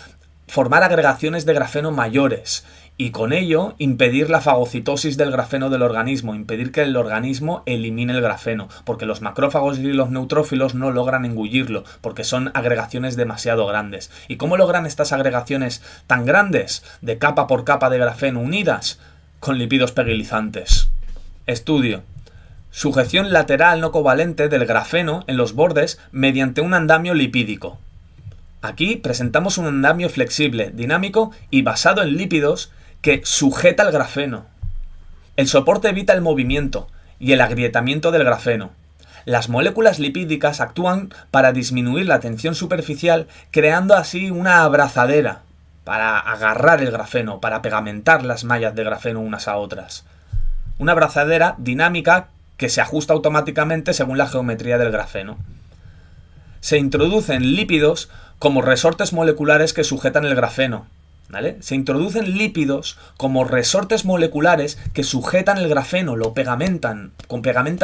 formar agregaciones de grafeno mayores y con ello impedir la fagocitosis del grafeno del organismo, impedir que el organismo elimine el grafeno, porque los macrófagos y los neutrófilos no logran engullirlo, porque son agregaciones demasiado grandes. ¿Y cómo logran estas agregaciones tan grandes de capa por capa de grafeno unidas? Con lípidos pegilizantes. Estudio. Sujeción lateral no covalente del grafeno en los bordes mediante un andamio lipídico. Aquí presentamos un andamio flexible, dinámico y basado en lípidos que sujeta el grafeno. El soporte evita el movimiento y el agrietamiento del grafeno. Las moléculas lipídicas actúan para disminuir la tensión superficial, creando así una abrazadera para agarrar el grafeno, para pegamentar las mallas de grafeno unas a otras. Una abrazadera dinámica que se ajusta automáticamente según la geometría del grafeno. se introducen lípidos como resortes moleculares que sujetan el grafeno. ¿Vale? Se introducen lípidos como resortes moleculares que sujetan el grafeno, lo pegamentan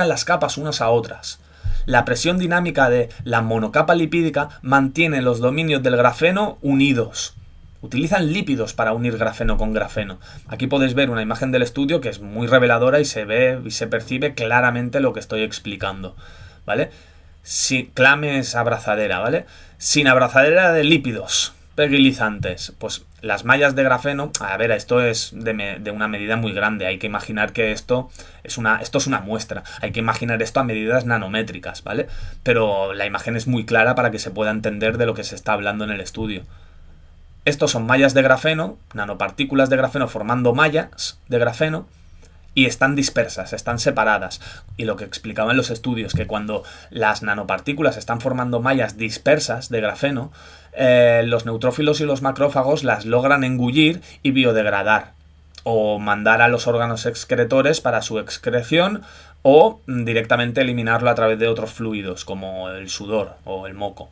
las capas unas a otras. La presión dinámica de la monocapa lipídica mantiene los dominios del grafeno unidos. Utilizan lípidos para unir grafeno con grafeno. Aquí podéis ver una imagen del estudio que es muy reveladora y se ve y se percibe claramente lo que estoy explicando, ¿vale? Clames abrazadera, ¿vale? Sin abrazadera de lípidos pegilizantes, pues las mallas de grafeno, a ver, esto es de una medida muy grande, hay que imaginar que esto es una muestra, hay que imaginar esto a medidas nanométricas, ¿vale? Pero la imagen es muy clara para que se pueda entender de lo que se está hablando en el estudio. Estos son mallas de grafeno, nanopartículas de grafeno formando mallas de grafeno, y están dispersas, están separadas. Y lo que explicaban los estudios, que cuando las nanopartículas están formando mallas dispersas de grafeno, los neutrófilos y los macrófagos las logran engullir y biodegradar, o mandar a los órganos excretores para su excreción, o directamente eliminarlo a través de otros fluidos, como el sudor o el moco.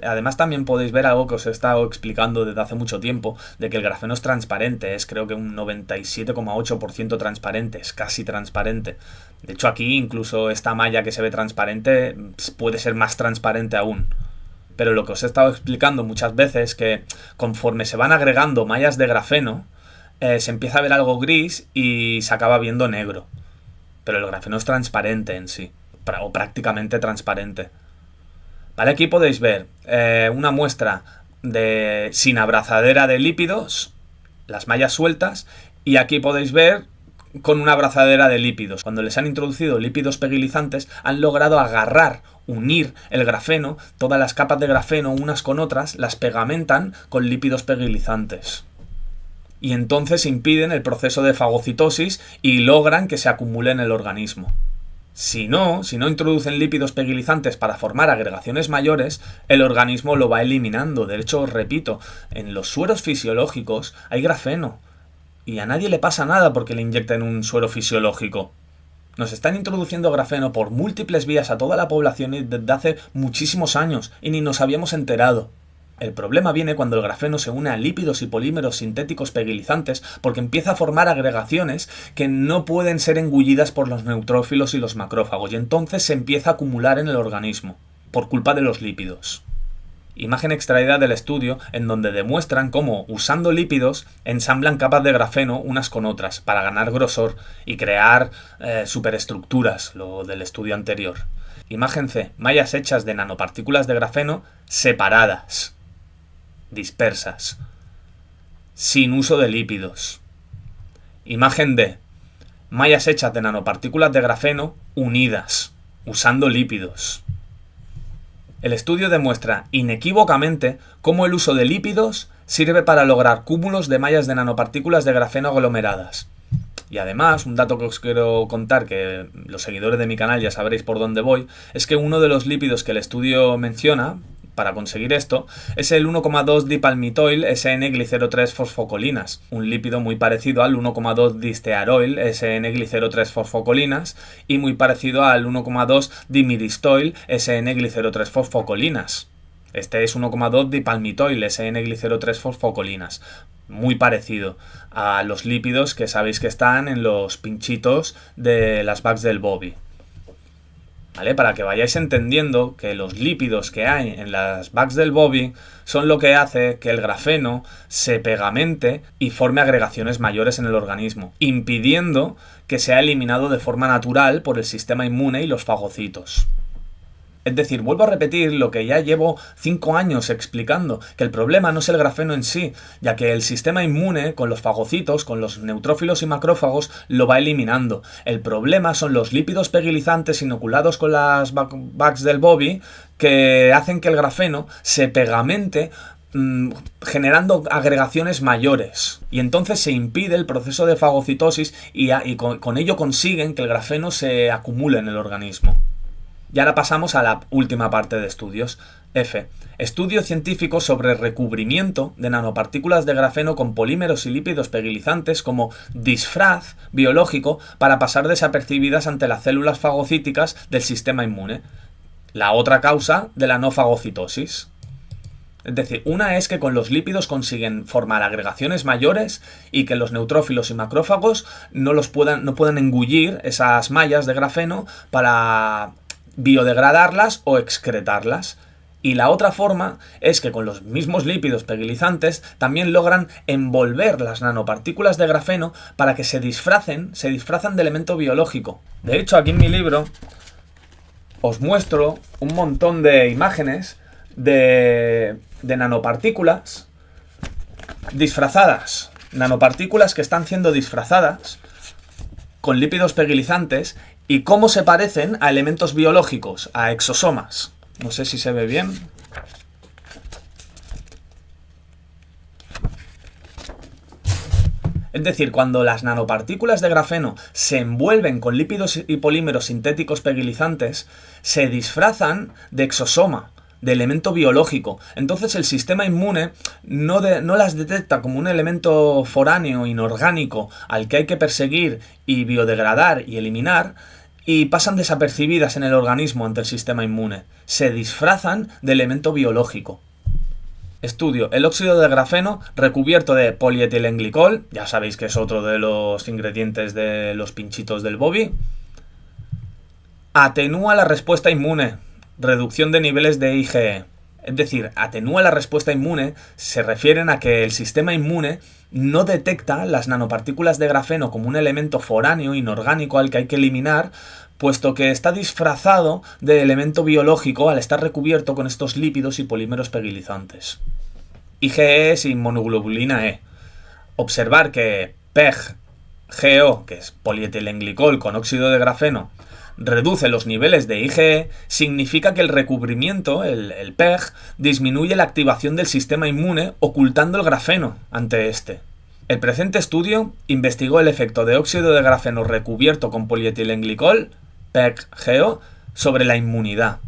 Además también podéis ver algo que os he estado explicando desde hace mucho tiempo, de que el grafeno es transparente, es creo que un 97,8% transparente, es casi transparente. De hecho aquí incluso esta malla que se ve transparente puede ser más transparente aún. Pero lo que os he estado explicando muchas veces es que conforme se van agregando mallas de grafeno, se empieza a ver algo gris y se acaba viendo negro. Pero el grafeno es transparente en sí, o prácticamente transparente. Vale, aquí podéis ver una muestra sin abrazadera de lípidos, las mallas sueltas, y aquí podéis ver con una abrazadera de lípidos. Cuando les han introducido lípidos pegilizantes, han logrado unir el grafeno, todas las capas de grafeno unas con otras, las pegamentan con lípidos pegilizantes. Y entonces impiden el proceso de fagocitosis y logran que se acumule en el organismo. Si no introducen lípidos pegilizantes para formar agregaciones mayores, el organismo lo va eliminando. De hecho, os repito, en los sueros fisiológicos hay grafeno. Y a nadie le pasa nada porque le inyecten un suero fisiológico. Nos están introduciendo grafeno por múltiples vías a toda la población desde hace muchísimos años y ni nos habíamos enterado. El problema viene cuando el grafeno se une a lípidos y polímeros sintéticos pegilizantes porque empieza a formar agregaciones que no pueden ser engullidas por los neutrófilos y los macrófagos y entonces se empieza a acumular en el organismo por culpa de los lípidos. Imagen extraída del estudio en donde demuestran cómo, usando lípidos, ensamblan capas de grafeno unas con otras para ganar grosor y crear superestructuras, lo del estudio anterior. Imagen C, mallas hechas de nanopartículas de grafeno separadas, dispersas, sin uso de lípidos. Imagen D, mallas hechas de nanopartículas de grafeno unidas, usando lípidos. El estudio demuestra inequívocamente cómo el uso de lípidos sirve para lograr cúmulos de mallas de nanopartículas de grafeno aglomeradas. Y además, un dato que os quiero contar, que los seguidores de mi canal ya sabréis por dónde voy, es que uno de los lípidos que el estudio menciona para conseguir esto es el 1,2-dipalmitoil SN-glicerol-3-fosfocolinas, un lípido muy parecido al 1,2-distearoil SN-glicerol-3-fosfocolinas y muy parecido al 1,2-dimiristoil SN-glicerol-3-fosfocolinas. Este es 1,2-dipalmitoil SN-glicerol-3-fosfocolinas, muy parecido a los lípidos que sabéis que están en los pinchitos de las bags del Bobby. ¿Vale? Para que vayáis entendiendo que los lípidos que hay en las bags del Bobby son lo que hace que el grafeno se pegamente y forme agregaciones mayores en el organismo, impidiendo que sea eliminado de forma natural por el sistema inmune y los fagocitos. Es decir, vuelvo a repetir lo que ya llevo 5 años explicando, que el problema no es el grafeno en sí, ya que el sistema inmune, con los fagocitos, con los neutrófilos y macrófagos, lo va eliminando. El problema son los lípidos pegilizantes inoculados con las bags del Bobby, que hacen que el grafeno se pegamente generando agregaciones mayores. Y entonces se impide el proceso de fagocitosis y con ello consiguen que el grafeno se acumule en el organismo. Y ahora pasamos a la última parte de estudios. F. Estudio científico sobre recubrimiento de nanopartículas de grafeno con polímeros y lípidos pegilizantes como disfraz biológico para pasar desapercibidas ante las células fagocíticas del sistema inmune. la otra causa de la no fagocitosis. Es decir, una es que con los lípidos consiguen formar agregaciones mayores y que los neutrófilos y macrófagos no puedan engullir esas mallas de grafeno para biodegradarlas o excretarlas. Y la otra forma es que con los mismos lípidos pegilizantes también logran envolver las nanopartículas de grafeno para que se disfrazan de elemento biológico. De hecho, aquí en mi libro os muestro un montón de imágenes de nanopartículas disfrazadas. Nanopartículas que están siendo disfrazadas con lípidos pegilizantes y cómo se parecen a elementos biológicos, a exosomas. No sé si se ve bien. Es decir, cuando las nanopartículas de grafeno se envuelven con lípidos y polímeros sintéticos pegilizantes, se disfrazan de exosoma, de elemento biológico. Entonces el sistema inmune no las detecta como un elemento foráneo, inorgánico, al que hay que perseguir y biodegradar y eliminar, y pasan desapercibidas en el organismo ante el sistema inmune. Se disfrazan de elemento biológico. Estudio: el óxido de grafeno recubierto de polietilenglicol, ya sabéis que es otro de los ingredientes de los pinchitos del Bobby, atenúa la respuesta inmune, reducción de niveles de IgE. Es decir, atenúa la respuesta inmune se refieren a que el sistema inmune no detecta las nanopartículas de grafeno como un elemento foráneo, inorgánico, al que hay que eliminar, puesto que está disfrazado de elemento biológico al estar recubierto con estos lípidos y polímeros pegilizantes. IgE es inmunoglobulina E. Observar que PEG-GO, que es polietilenglicol con óxido de grafeno, reduce los niveles de IgE, significa que el recubrimiento, el PEG, disminuye la activación del sistema inmune ocultando el grafeno ante este. El presente estudio investigó el efecto de óxido de grafeno recubierto con polietilenglicol, PEG-GO, sobre la inmunidad.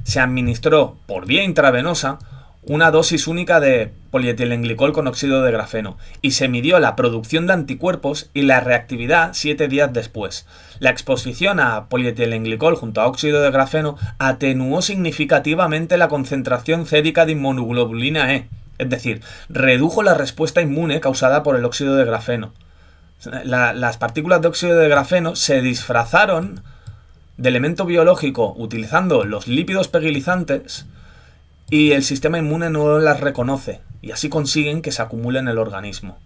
Se administró por vía intravenosa una dosis única de polietilenglicol con óxido de grafeno y se midió la producción de anticuerpos y la reactividad 7 días después. La exposición a polietilenglicol junto a óxido de grafeno atenuó significativamente la concentración sérica de inmunoglobulina E, es decir, redujo la respuesta inmune causada por el óxido de grafeno. Las partículas de óxido de grafeno se disfrazaron de elemento biológico utilizando los lípidos pegilizantes y el sistema inmune no las reconoce, y así consiguen que se acumulen en el organismo.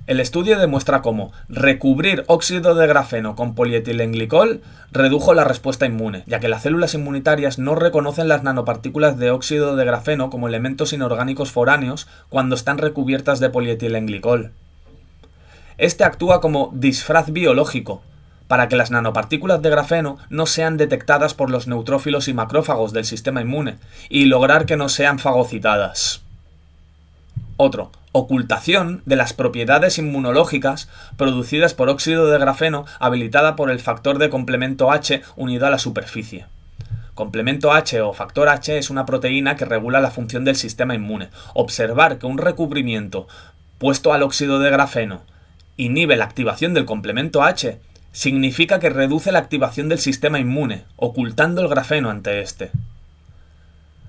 El estudio demuestra cómo recubrir óxido de grafeno con polietilenglicol redujo la respuesta inmune, ya que las células inmunitarias no reconocen las nanopartículas de óxido de grafeno como elementos inorgánicos foráneos cuando están recubiertas de polietilenglicol. Este actúa como disfraz biológico, para que las nanopartículas de grafeno no sean detectadas por los neutrófilos y macrófagos del sistema inmune, y lograr que no sean fagocitadas. Otro: ocultación de las propiedades inmunológicas producidas por óxido de grafeno habilitada por el factor de complemento H unido a la superficie. Complemento H o factor H es una proteína que regula la función del sistema inmune. Observar que un recubrimiento puesto al óxido de grafeno inhibe la activación del complemento H significa que reduce la activación del sistema inmune, ocultando el grafeno ante este.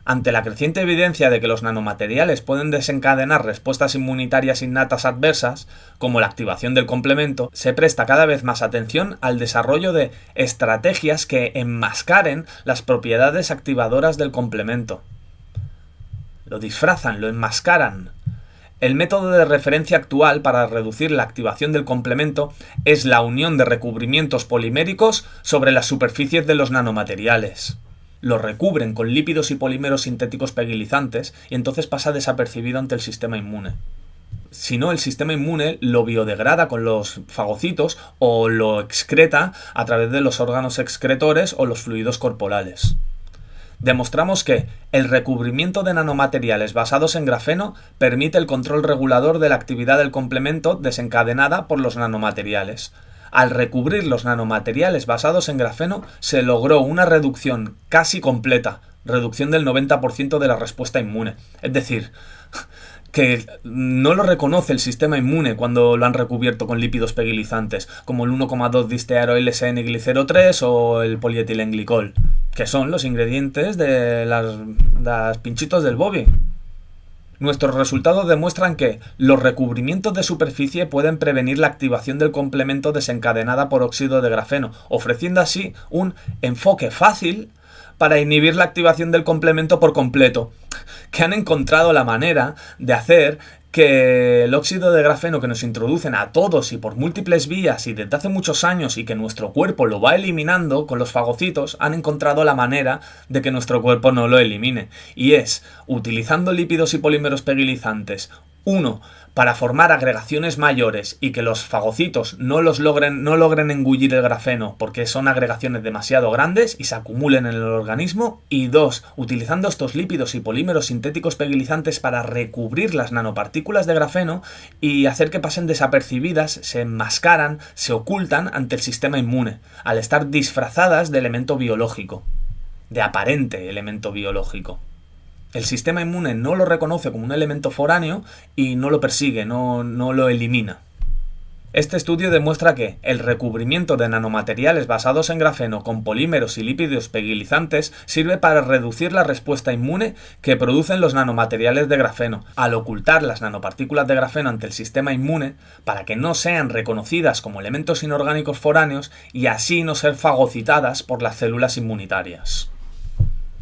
Ante la creciente evidencia de que los nanomateriales pueden desencadenar respuestas inmunitarias innatas adversas, como la activación del complemento, se presta cada vez más atención al desarrollo de estrategias que enmascaren las propiedades activadoras del complemento. Lo disfrazan, lo enmascaran. El método de referencia actual para reducir la activación del complemento es la unión de recubrimientos poliméricos sobre las superficies de los nanomateriales. Lo recubren con lípidos y polímeros sintéticos pegilizantes y entonces pasa desapercibido ante el sistema inmune. Si no, el sistema inmune lo biodegrada con los fagocitos o lo excreta a través de los órganos excretores o los fluidos corporales. Demostramos que el recubrimiento de nanomateriales basados en grafeno permite el control regulador de la actividad del complemento desencadenada por los nanomateriales. Al recubrir los nanomateriales basados en grafeno, se logró una reducción casi completa, reducción del 90% de la respuesta inmune. Es decir, que no lo reconoce el sistema inmune cuando lo han recubierto con lípidos pegilizantes, como el 1,2-distearoLSN-glicerol 3 o el polietilenglicol, que son los ingredientes de las pinchitos del Bobby. Nuestros resultados demuestran que los recubrimientos de superficie pueden prevenir la activación del complemento desencadenada por óxido de grafeno, ofreciendo así un enfoque fácil para inhibir la activación del complemento por completo, que han encontrado la manera de hacer que el óxido de grafeno que nos introducen a todos y por múltiples vías y desde hace muchos años y que nuestro cuerpo lo va eliminando con los fagocitos, han encontrado la manera de que nuestro cuerpo no lo elimine. Y es utilizando lípidos y polímeros pegilizantes, uno, para formar agregaciones mayores y que los fagocitos no logren engullir el grafeno porque son agregaciones demasiado grandes y se acumulen en el organismo, y dos, utilizando estos lípidos y polímeros sintéticos pegilizantes para recubrir las nanopartículas de grafeno y hacer que pasen desapercibidas, se enmascaran, se ocultan ante el sistema inmune, al estar disfrazadas de elemento biológico, de aparente elemento biológico. El sistema inmune no lo reconoce como un elemento foráneo y no lo persigue, no lo elimina. Este estudio demuestra que el recubrimiento de nanomateriales basados en grafeno con polímeros y lípidos pegilizantes sirve para reducir la respuesta inmune que producen los nanomateriales de grafeno, al ocultar las nanopartículas de grafeno ante el sistema inmune para que no sean reconocidas como elementos inorgánicos foráneos y así no ser fagocitadas por las células inmunitarias.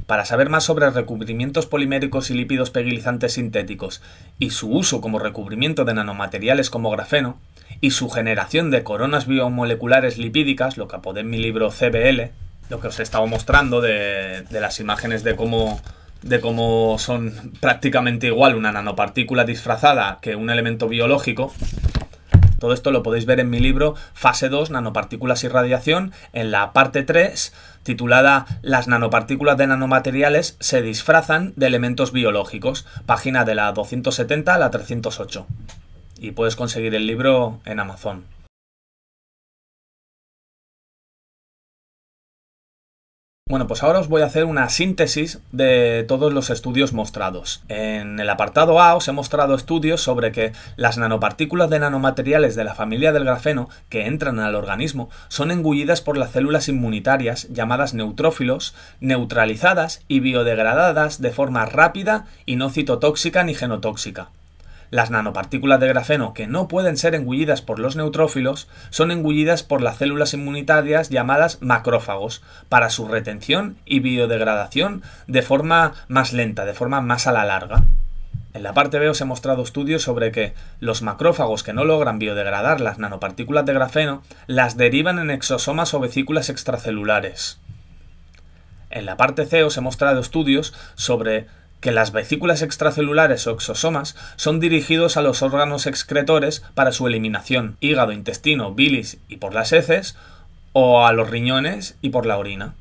Para saber más sobre recubrimientos poliméricos y lípidos pegilizantes sintéticos y su uso como recubrimiento de nanomateriales como grafeno, y su generación de coronas biomoleculares lipídicas, lo que apodé en mi libro CBL, lo que os he estado mostrando de las imágenes de cómo son prácticamente igual una nanopartícula disfrazada que un elemento biológico. Todo esto lo podéis ver en mi libro Fase 2, Nanopartículas y Radiación, en la parte 3, titulada Las nanopartículas de nanomateriales se disfrazan de elementos biológicos, página de la 270 a la 308. Y puedes conseguir el libro en Amazon. Bueno, pues ahora os voy a hacer una síntesis de todos los estudios mostrados. En el apartado A os he mostrado estudios sobre que las nanopartículas de nanomateriales de la familia del grafeno que entran al organismo son engullidas por las células inmunitarias llamadas neutrófilos, neutralizadas y biodegradadas de forma rápida y no citotóxica ni genotóxica. Las nanopartículas de grafeno que no pueden ser engullidas por los neutrófilos son engullidas por las células inmunitarias llamadas macrófagos para su retención y biodegradación de forma más lenta, de forma más a la larga. En la parte B os he mostrado estudios sobre que los macrófagos que no logran biodegradar las nanopartículas de grafeno las derivan en exosomas o vesículas extracelulares. En la parte C os he mostrado estudios sobre que las vesículas extracelulares o exosomas son dirigidos a los órganos excretores para su eliminación, hígado, intestino, bilis y por las heces, o a los riñones y por la orina.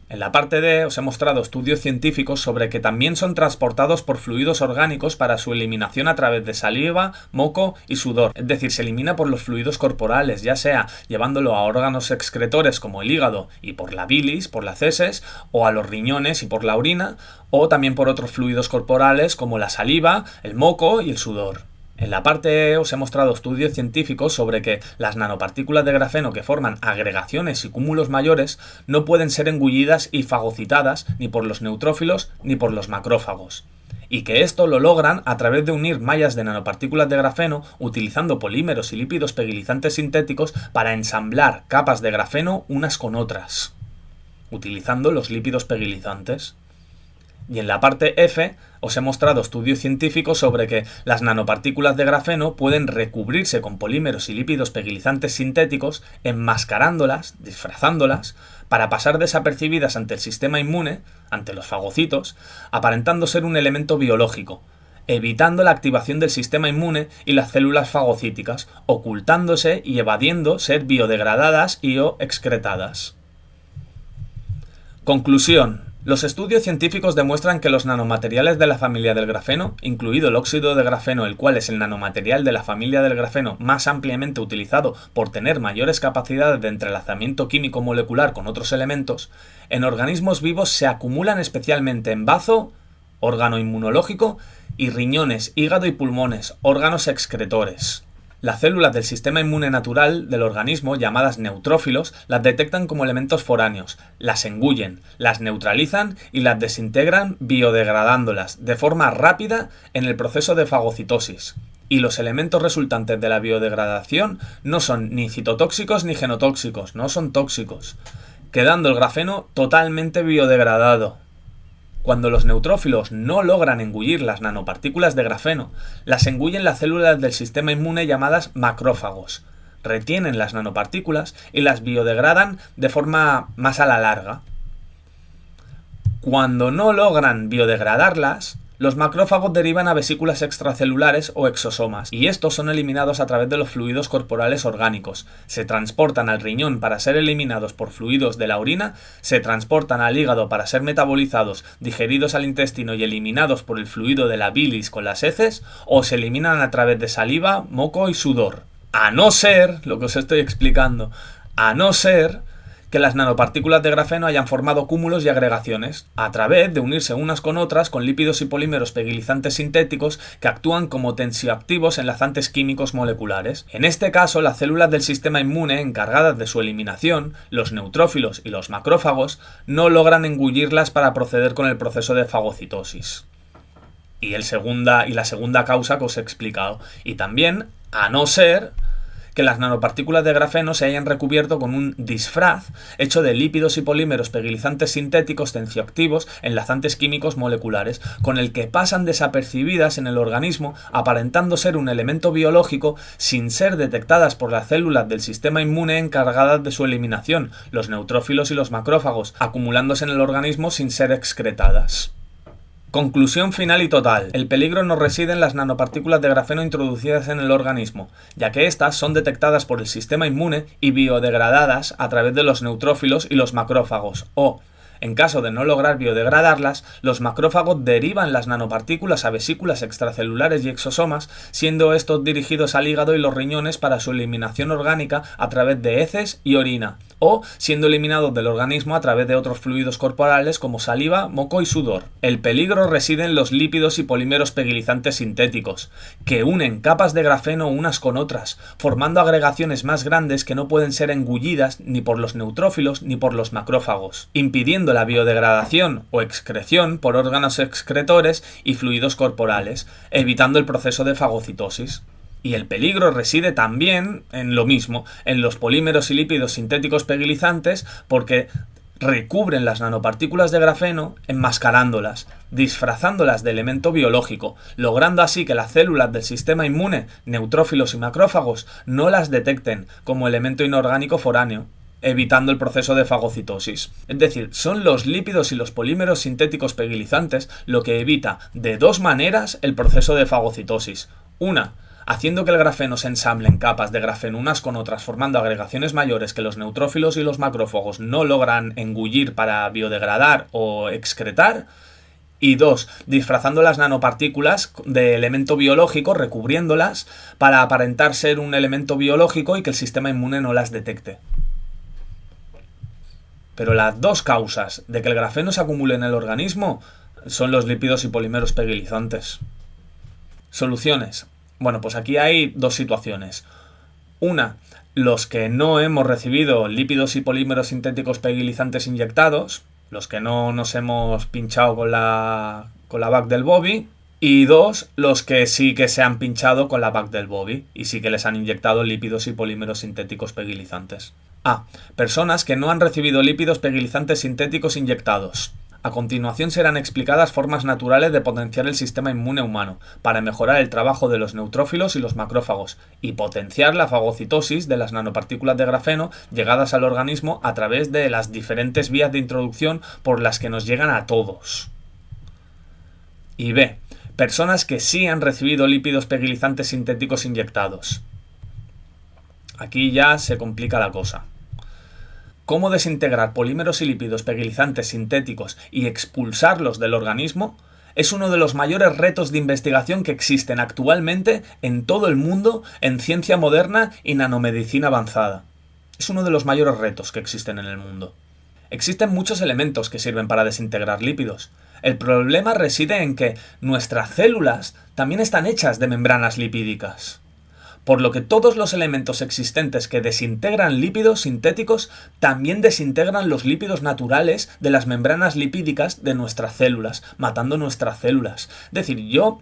En la parte D os he mostrado estudios científicos sobre que también son transportados por fluidos orgánicos para su eliminación a través de saliva, moco y sudor. Es decir, se elimina por los fluidos corporales, ya sea llevándolo a órganos excretores como el hígado y por la bilis, por las heces, o a los riñones y por la orina, o también por otros fluidos corporales como la saliva, el moco y el sudor. En la parte E os he mostrado estudios científicos sobre que las nanopartículas de grafeno que forman agregaciones y cúmulos mayores no pueden ser engullidas y fagocitadas ni por los neutrófilos ni por los macrófagos, y que esto lo logran a través de unir mallas de nanopartículas de grafeno utilizando polímeros y lípidos pegilizantes sintéticos para ensamblar capas de grafeno unas con otras, utilizando los lípidos pegilizantes. Y en la parte F os he mostrado estudios científicos sobre que las nanopartículas de grafeno pueden recubrirse con polímeros y lípidos pegilizantes sintéticos, enmascarándolas, disfrazándolas, para pasar desapercibidas ante el sistema inmune, ante los fagocitos, aparentando ser un elemento biológico, evitando la activación del sistema inmune y las células fagocíticas, ocultándose y evadiendo ser biodegradadas y o excretadas. Conclusión. Los estudios científicos demuestran que los nanomateriales de la familia del grafeno, incluido el óxido de grafeno, el cual es el nanomaterial de la familia del grafeno más ampliamente utilizado por tener mayores capacidades de entrelazamiento químico molecular con otros elementos, en organismos vivos se acumulan especialmente en bazo, órgano inmunológico, y riñones, hígado y pulmones, órganos excretores. Las células del sistema inmune natural del organismo, llamadas neutrófilos, las detectan como elementos foráneos, las engullen, las neutralizan y las desintegran biodegradándolas de forma rápida en el proceso de fagocitosis. Y los elementos resultantes de la biodegradación no son ni citotóxicos ni genotóxicos, no son tóxicos, quedando el grafeno totalmente biodegradado. Cuando los neutrófilos no logran engullir las nanopartículas de grafeno, las engullen las células del sistema inmune llamadas macrófagos. Retienen las nanopartículas y las biodegradan de forma más a la larga. Cuando no logran biodegradarlas, los macrófagos derivan a vesículas extracelulares o exosomas, y estos son eliminados a través de los fluidos corporales orgánicos. Se transportan al riñón para ser eliminados por fluidos de la orina, se transportan al hígado para ser metabolizados, digeridos al intestino y eliminados por el fluido de la bilis con las heces, o se eliminan a través de saliva, moco y sudor. A no ser, lo que os estoy explicando, a no ser que las nanopartículas de grafeno hayan formado cúmulos y agregaciones, a través de unirse unas con otras con lípidos y polímeros pegilizantes sintéticos que actúan como tensioactivos enlazantes químicos moleculares. En este caso, las células del sistema inmune encargadas de su eliminación, los neutrófilos y los macrófagos, no logran engullirlas para proceder con el proceso de fagocitosis. Y la segunda causa que os he explicado. Y también, a no ser que las nanopartículas de grafeno se hayan recubierto con un disfraz hecho de lípidos y polímeros pegilizantes sintéticos tensioactivos enlazantes químicos moleculares, con el que pasan desapercibidas en el organismo, aparentando ser un elemento biológico sin ser detectadas por las células del sistema inmune encargadas de su eliminación, los neutrófilos y los macrófagos, acumulándose en el organismo sin ser excretadas. Conclusión final y total. El peligro no reside en las nanopartículas de grafeno introducidas en el organismo, ya que éstas son detectadas por el sistema inmune y biodegradadas a través de los neutrófilos y los macrófagos, o, en caso de no lograr biodegradarlas, los macrófagos derivan las nanopartículas a vesículas extracelulares y exosomas, siendo estos dirigidos al hígado y los riñones para su eliminación orgánica a través de heces y orina, o siendo eliminados del organismo a través de otros fluidos corporales como saliva, moco y sudor. El peligro reside en los lípidos y polímeros pegilizantes sintéticos, que unen capas de grafeno unas con otras, formando agregaciones más grandes que no pueden ser engullidas ni por los neutrófilos ni por los macrófagos, impidiendo la biodegradación o excreción por órganos excretores y fluidos corporales, evitando el proceso de fagocitosis. Y el peligro reside también en lo mismo, en los polímeros y lípidos sintéticos pegilizantes, porque recubren las nanopartículas de grafeno enmascarándolas, disfrazándolas de elemento biológico, logrando así que las células del sistema inmune, neutrófilos y macrófagos, no las detecten como elemento inorgánico foráneo, evitando el proceso de fagocitosis. Es decir, son los lípidos y los polímeros sintéticos pegilizantes lo que evita de dos maneras el proceso de fagocitosis. Una, haciendo que el grafeno se ensamble en capas de grafeno unas con otras, formando agregaciones mayores que los neutrófilos y los macrófagos no logran engullir para biodegradar o excretar. Y dos, disfrazando las nanopartículas de elemento biológico, recubriéndolas para aparentar ser un elemento biológico y que el sistema inmune no las detecte. Pero las dos causas de que el grafeno se acumule en el organismo son los lípidos y polímeros pegilizantes. Soluciones. Bueno, pues aquí hay dos situaciones. Una, los que no hemos recibido lípidos y polímeros sintéticos pegilizantes inyectados, los que no nos hemos pinchado con la VAC del Bobby. Y dos, los que sí que se han pinchado con la VAC del Bobby y sí que les han inyectado lípidos y polímeros sintéticos pegilizantes. A. Personas que no han recibido lípidos pegilizantes sintéticos inyectados. A continuación serán explicadas formas naturales de potenciar el sistema inmune humano para mejorar el trabajo de los neutrófilos y los macrófagos y potenciar la fagocitosis de las nanopartículas de grafeno llegadas al organismo a través de las diferentes vías de introducción por las que nos llegan a todos. Y B. Personas que sí han recibido lípidos pegilizantes sintéticos inyectados. Aquí ya se complica la cosa. Cómo desintegrar polímeros y lípidos pegilizantes sintéticos y expulsarlos del organismo es uno de los mayores retos de investigación que existen actualmente en todo el mundo en ciencia moderna y nanomedicina avanzada. Es uno de los mayores retos que existen en el mundo. Existen muchos elementos que sirven para desintegrar lípidos. El problema reside en que nuestras células también están hechas de membranas lipídicas. por lo que todos los elementos existentes que desintegran lípidos sintéticos también desintegran los lípidos naturales de las membranas lipídicas de nuestras células, matando nuestras células. Es decir, yo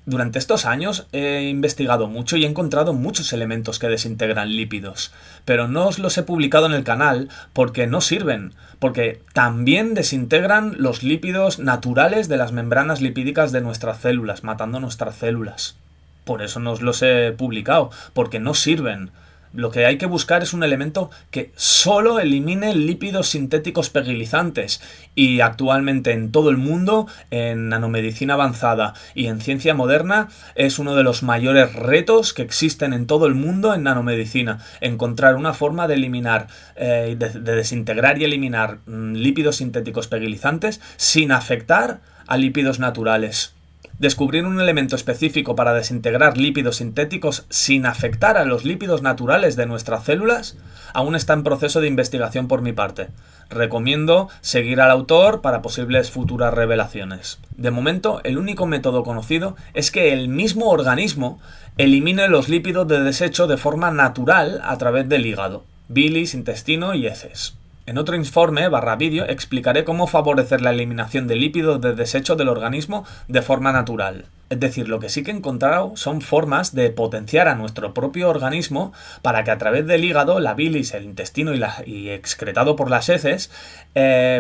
durante estos años he investigado mucho y he encontrado muchos elementos que desintegran lípidos, pero no os los he publicado en el canal porque no sirven, porque también desintegran los lípidos naturales de las membranas lipídicas de nuestras células, matando nuestras células. Por eso no os los he publicado, porque no sirven. Lo que hay que buscar es un elemento que solo elimine lípidos sintéticos pegilizantes, y actualmente en todo el mundo, en nanomedicina avanzada y en ciencia moderna, es uno de los mayores retos que existen en todo el mundo en nanomedicina, encontrar una forma de eliminar, de desintegrar y eliminar lípidos sintéticos pegilizantes sin afectar a lípidos naturales. Descubrir un elemento específico para desintegrar lípidos sintéticos sin afectar a los lípidos naturales de nuestras células aún está en proceso de investigación por mi parte. Recomiendo seguir al autor para posibles futuras revelaciones. De momento, el único método conocido es que el mismo organismo elimine los lípidos de desecho de forma natural a través del hígado, bilis, intestino y heces. En otro informe /vídeo explicaré cómo favorecer la eliminación de lípidos de desecho del organismo de forma natural. Es decir, lo que sí que he encontrado son formas de potenciar a nuestro propio organismo para que a través del hígado, la bilis, el intestino y excretado por las heces,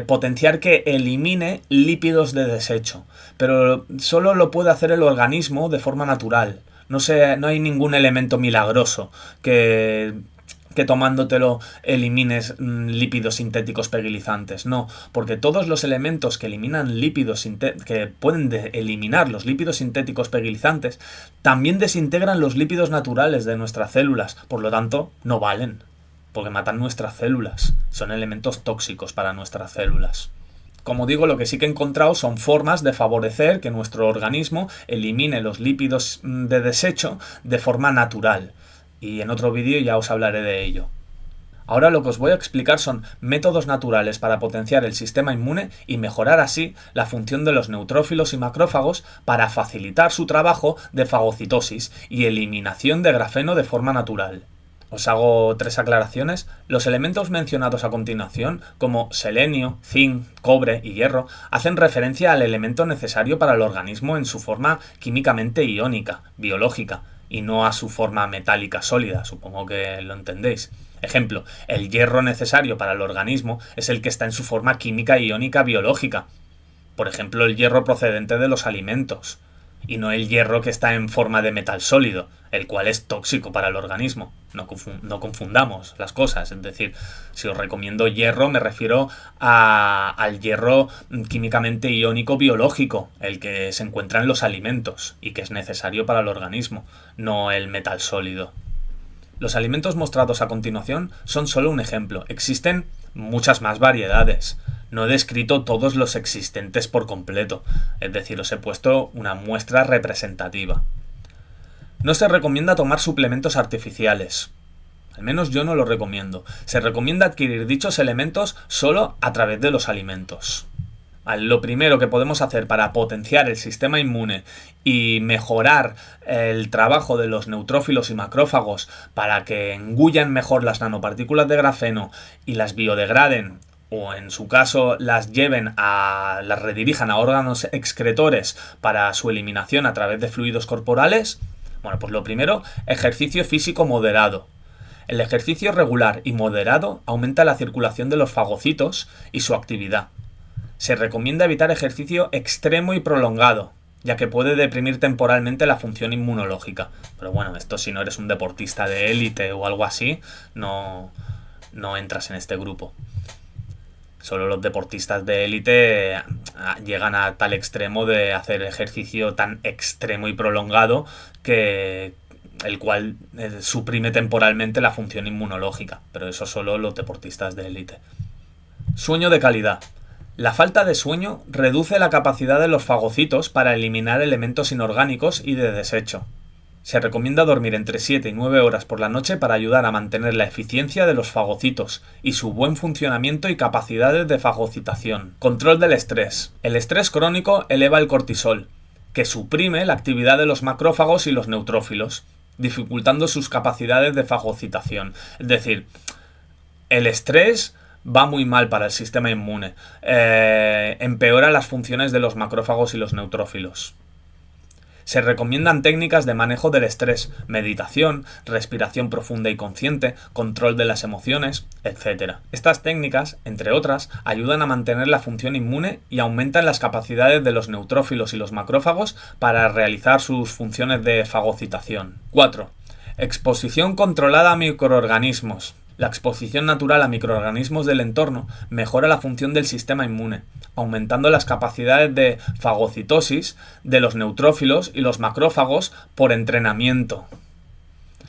potenciar que elimine lípidos de desecho. Pero solo lo puede hacer el organismo de forma natural. No hay ningún elemento milagroso que tomándotelo elimines lípidos sintéticos pegilizantes. No, porque todos los elementos que eliminan lípidos que pueden eliminar los lípidos sintéticos pegilizantes también desintegran los lípidos naturales de nuestras células. Por lo tanto, no valen, porque matan nuestras células. Son elementos tóxicos para nuestras células. Como digo, lo que sí que he encontrado son formas de favorecer que nuestro organismo elimine los lípidos de desecho de forma natural. Y en otro vídeo ya os hablaré de ello. Ahora lo que os voy a explicar son métodos naturales para potenciar el sistema inmune y mejorar así la función de los neutrófilos y macrófagos para facilitar su trabajo de fagocitosis y eliminación de grafeno de forma natural. Os hago 3 aclaraciones. Los elementos mencionados a continuación, como selenio, zinc, cobre y hierro, hacen referencia al elemento necesario para el organismo en su forma químicamente iónica, biológica, y no a su forma metálica sólida, supongo que lo entendéis. Ejemplo, el hierro necesario para el organismo es el que está en su forma química iónica biológica. Por ejemplo, el hierro procedente de los alimentos, y no el hierro que está en forma de metal sólido, el cual es tóxico para el organismo. No confundamos las cosas. Es decir, si os recomiendo hierro, me refiero al hierro químicamente iónico biológico, el que se encuentra en los alimentos y que es necesario para el organismo, no el metal sólido. Los alimentos mostrados a continuación son solo un ejemplo. Existen muchas más variedades. No he descrito todos los existentes por completo, es decir, os he puesto una muestra representativa. No se recomienda tomar suplementos artificiales. Al menos yo no lo recomiendo. Se recomienda adquirir dichos elementos solo a través de los alimentos. Lo primero que podemos hacer para potenciar el sistema inmune y mejorar el trabajo de los neutrófilos y macrófagos para que engullan mejor las nanopartículas de grafeno y las biodegraden, o en su caso las redirijan a órganos excretores para su eliminación a través de fluidos corporales. Bueno, pues lo primero, ejercicio físico moderado. El ejercicio regular y moderado aumenta la circulación de los fagocitos y su actividad. Se recomienda evitar ejercicio extremo y prolongado, ya que puede deprimir temporalmente la función inmunológica. Pero bueno, esto si no eres un deportista de élite o algo así, no entras en este grupo. Solo los deportistas de élite llegan a tal extremo de hacer ejercicio tan extremo y prolongado que el cual suprime temporalmente la función inmunológica. Pero eso solo los deportistas de élite. Sueño de calidad. La falta de sueño reduce la capacidad de los fagocitos para eliminar elementos inorgánicos y de desecho. Se recomienda dormir entre 7 y 9 horas por la noche para ayudar a mantener la eficiencia de los fagocitos y su buen funcionamiento y capacidades de fagocitación. Control del estrés. El estrés crónico eleva el cortisol, que suprime la actividad de los macrófagos y los neutrófilos, dificultando sus capacidades de fagocitación. Es decir, el estrés va muy mal para el sistema inmune, empeora las funciones de los macrófagos y los neutrófilos. Se recomiendan técnicas de manejo del estrés, meditación, respiración profunda y consciente, control de las emociones, etc. Estas técnicas, entre otras, ayudan a mantener la función inmune y aumentan las capacidades de los neutrófilos y los macrófagos para realizar sus funciones de fagocitación. 4. Exposición controlada a microorganismos. La exposición natural a microorganismos del entorno mejora la función del sistema inmune, aumentando las capacidades de fagocitosis de los neutrófilos y los macrófagos por entrenamiento.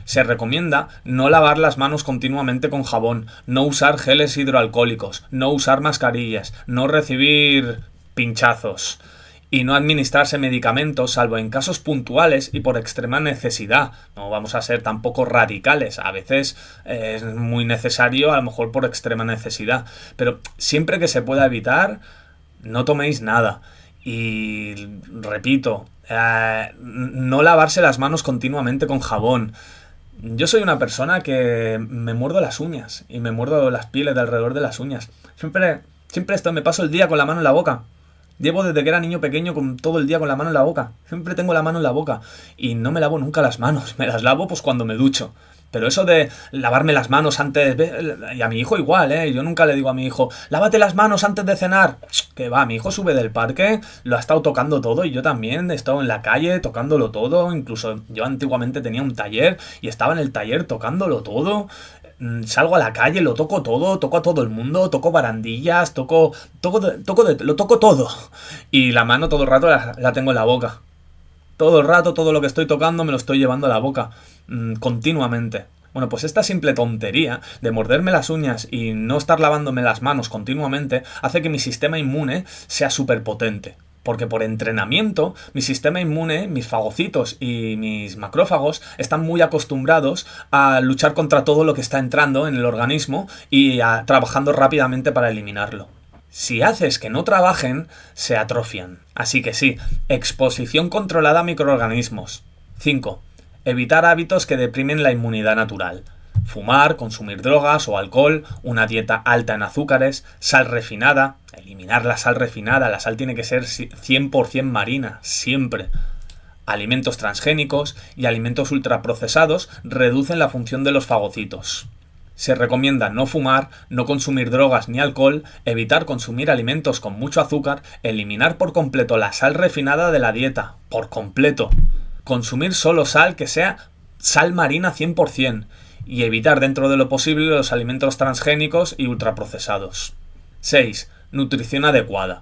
Se recomienda no lavar las manos continuamente con jabón, no usar geles hidroalcohólicos, no usar mascarillas, no recibir pinchazos y no administrarse medicamentos salvo en casos puntuales y por extrema necesidad. No vamos a ser tampoco radicales, a veces es muy necesario, a lo mejor por extrema necesidad, pero siempre que se pueda evitar, no toméis nada. Y repito, no lavarse las manos continuamente con jabón. Yo soy una persona que me muerdo las uñas y me muerdo las pieles de alrededor de las uñas. Siempre me paso el día con la mano en la boca. Llevo desde que era niño pequeño con todo el día con la mano en la boca. Siempre tengo la mano en la boca. Y no me lavo nunca las manos. Me las lavo pues cuando me ducho. Pero eso de lavarme las manos antes... Y a mi hijo igual, ¿eh? Yo nunca le digo a mi hijo, lávate las manos antes de cenar. Que va, mi hijo sube del parque, lo ha estado tocando todo y yo también he estado en la calle tocándolo todo. Incluso yo antiguamente tenía un taller y estaba en el taller tocándolo todo. Salgo a la calle, lo toco todo, toco a todo el mundo, toco barandillas, lo toco todo. Y la mano todo el rato la tengo en la boca. Todo el rato, todo lo que estoy tocando me lo estoy llevando a la boca, continuamente. Bueno, pues esta simple tontería de morderme las uñas y no estar lavándome las manos continuamente hace que mi sistema inmune sea súper potente. Porque por entrenamiento, mi sistema inmune, mis fagocitos y mis macrófagos están muy acostumbrados a luchar contra todo lo que está entrando en el organismo y trabajando rápidamente para eliminarlo. Si haces que no trabajen, se atrofian. Así que sí, exposición controlada a microorganismos. 5. Evitar hábitos que deprimen la inmunidad natural. Fumar, consumir drogas o alcohol, una dieta alta en azúcares, sal refinada, eliminar la sal refinada, la sal tiene que ser 100% marina, siempre. Alimentos transgénicos y alimentos ultraprocesados reducen la función de los fagocitos. Se recomienda no fumar, no consumir drogas ni alcohol, evitar consumir alimentos con mucho azúcar, eliminar por completo la sal refinada de la dieta, por completo. Consumir solo sal que sea sal marina 100%. Y evitar dentro de lo posible los alimentos transgénicos y ultraprocesados. 6. Nutrición adecuada.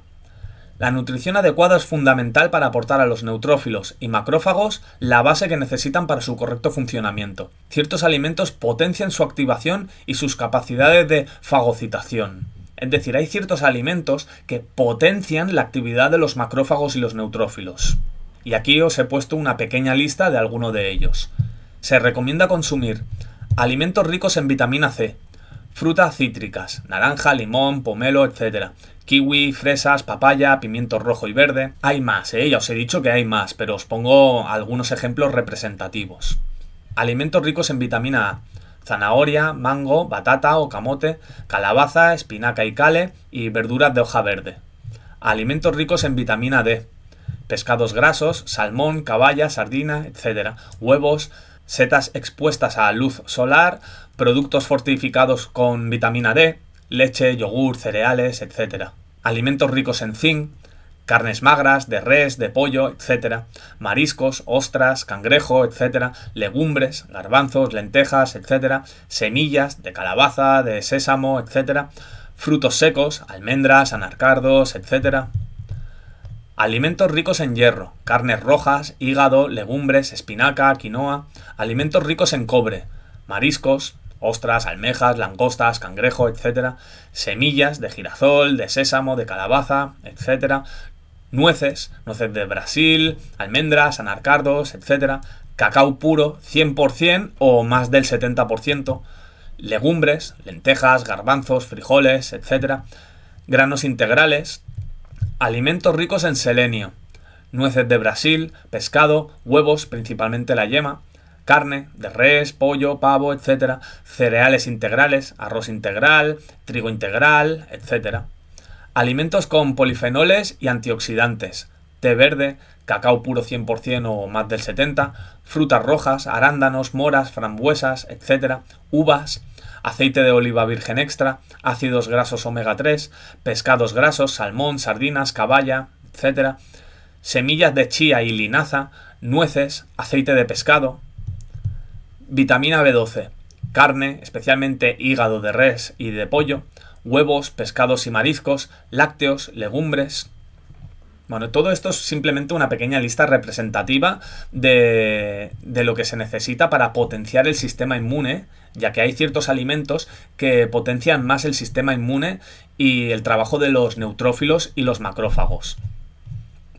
La nutrición adecuada es fundamental para aportar a los neutrófilos y macrófagos la base que necesitan para su correcto funcionamiento. Ciertos alimentos potencian su activación y sus capacidades de fagocitación. Es decir, hay ciertos alimentos que potencian la actividad de los macrófagos y los neutrófilos. Y aquí os he puesto una pequeña lista de algunos de ellos. Se recomienda consumir alimentos ricos en vitamina C, frutas cítricas, naranja, limón, pomelo, etc. Kiwi, fresas, papaya, pimiento rojo y verde. Hay más, ya os he dicho que hay más, pero os pongo algunos ejemplos representativos. Alimentos ricos en vitamina A: zanahoria, mango, batata o camote, calabaza, espinaca y cale y verduras de hoja verde. Alimentos ricos en vitamina D: pescados grasos, salmón, caballa, sardina, etc. Huevos, setas expuestas a luz solar, productos fortificados con vitamina D, leche, yogur, cereales, etc. Alimentos ricos en zinc, carnes magras, de res, de pollo, etc. Mariscos, ostras, cangrejo, etc. Legumbres, garbanzos, lentejas, etc. Semillas de calabaza, de sésamo, etc. Frutos secos, almendras, anacardos, etc. Alimentos ricos en hierro, carnes rojas, hígado, legumbres, espinaca, quinoa. Alimentos ricos en cobre, mariscos, ostras, almejas, langostas, cangrejo, etc. Semillas de girasol, de sésamo, de calabaza, etc. Nueces, nueces de Brasil, almendras, anacardos, etc. Cacao puro, 100% o más del 70%. Legumbres, lentejas, garbanzos, frijoles, etc. Granos integrales. Alimentos ricos en selenio, nueces de Brasil, pescado, huevos, principalmente la yema, carne, de res, pollo, pavo, etc. Cereales integrales, arroz integral, trigo integral, etc. Alimentos con polifenoles y antioxidantes, té verde, cacao puro 100% o más del 70%, frutas rojas, arándanos, moras, frambuesas, etc., uvas, aceite de oliva virgen extra, ácidos grasos omega 3, pescados grasos, salmón, sardinas, caballa, etc., semillas de chía y linaza, nueces, aceite de pescado, vitamina B12, carne, especialmente hígado de res y de pollo, huevos, pescados y mariscos, lácteos, legumbres. Bueno, todo esto es simplemente una pequeña lista representativa de lo que se necesita para potenciar el sistema inmune, ya que hay ciertos alimentos que potencian más el sistema inmune y el trabajo de los neutrófilos y los macrófagos.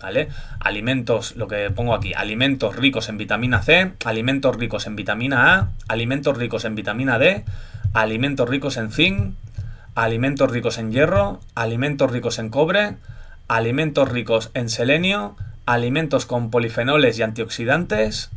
¿Vale? Alimentos, lo que pongo aquí, alimentos ricos en vitamina C, alimentos ricos en vitamina A, alimentos ricos en vitamina D, alimentos ricos en zinc, alimentos ricos en hierro, alimentos ricos en cobre, alimentos ricos en selenio, alimentos con polifenoles y antioxidantes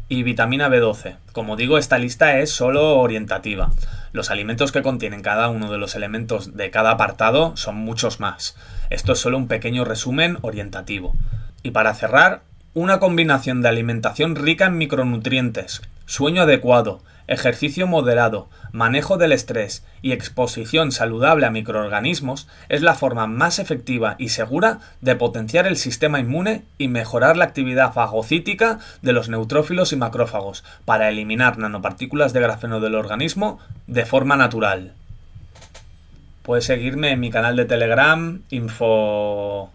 y vitamina B12. Como digo, esta lista es solo orientativa. Los alimentos que contienen cada uno de los elementos de cada apartado son muchos más. Esto es solo un pequeño resumen orientativo. Y para cerrar, una combinación de alimentación rica en micronutrientes, sueño adecuado, ejercicio moderado, manejo del estrés y exposición saludable a microorganismos es la forma más efectiva y segura de potenciar el sistema inmune y mejorar la actividad fagocítica de los neutrófilos y macrófagos para eliminar nanopartículas de grafeno del organismo de forma natural. Puedes seguirme en mi canal de Telegram, info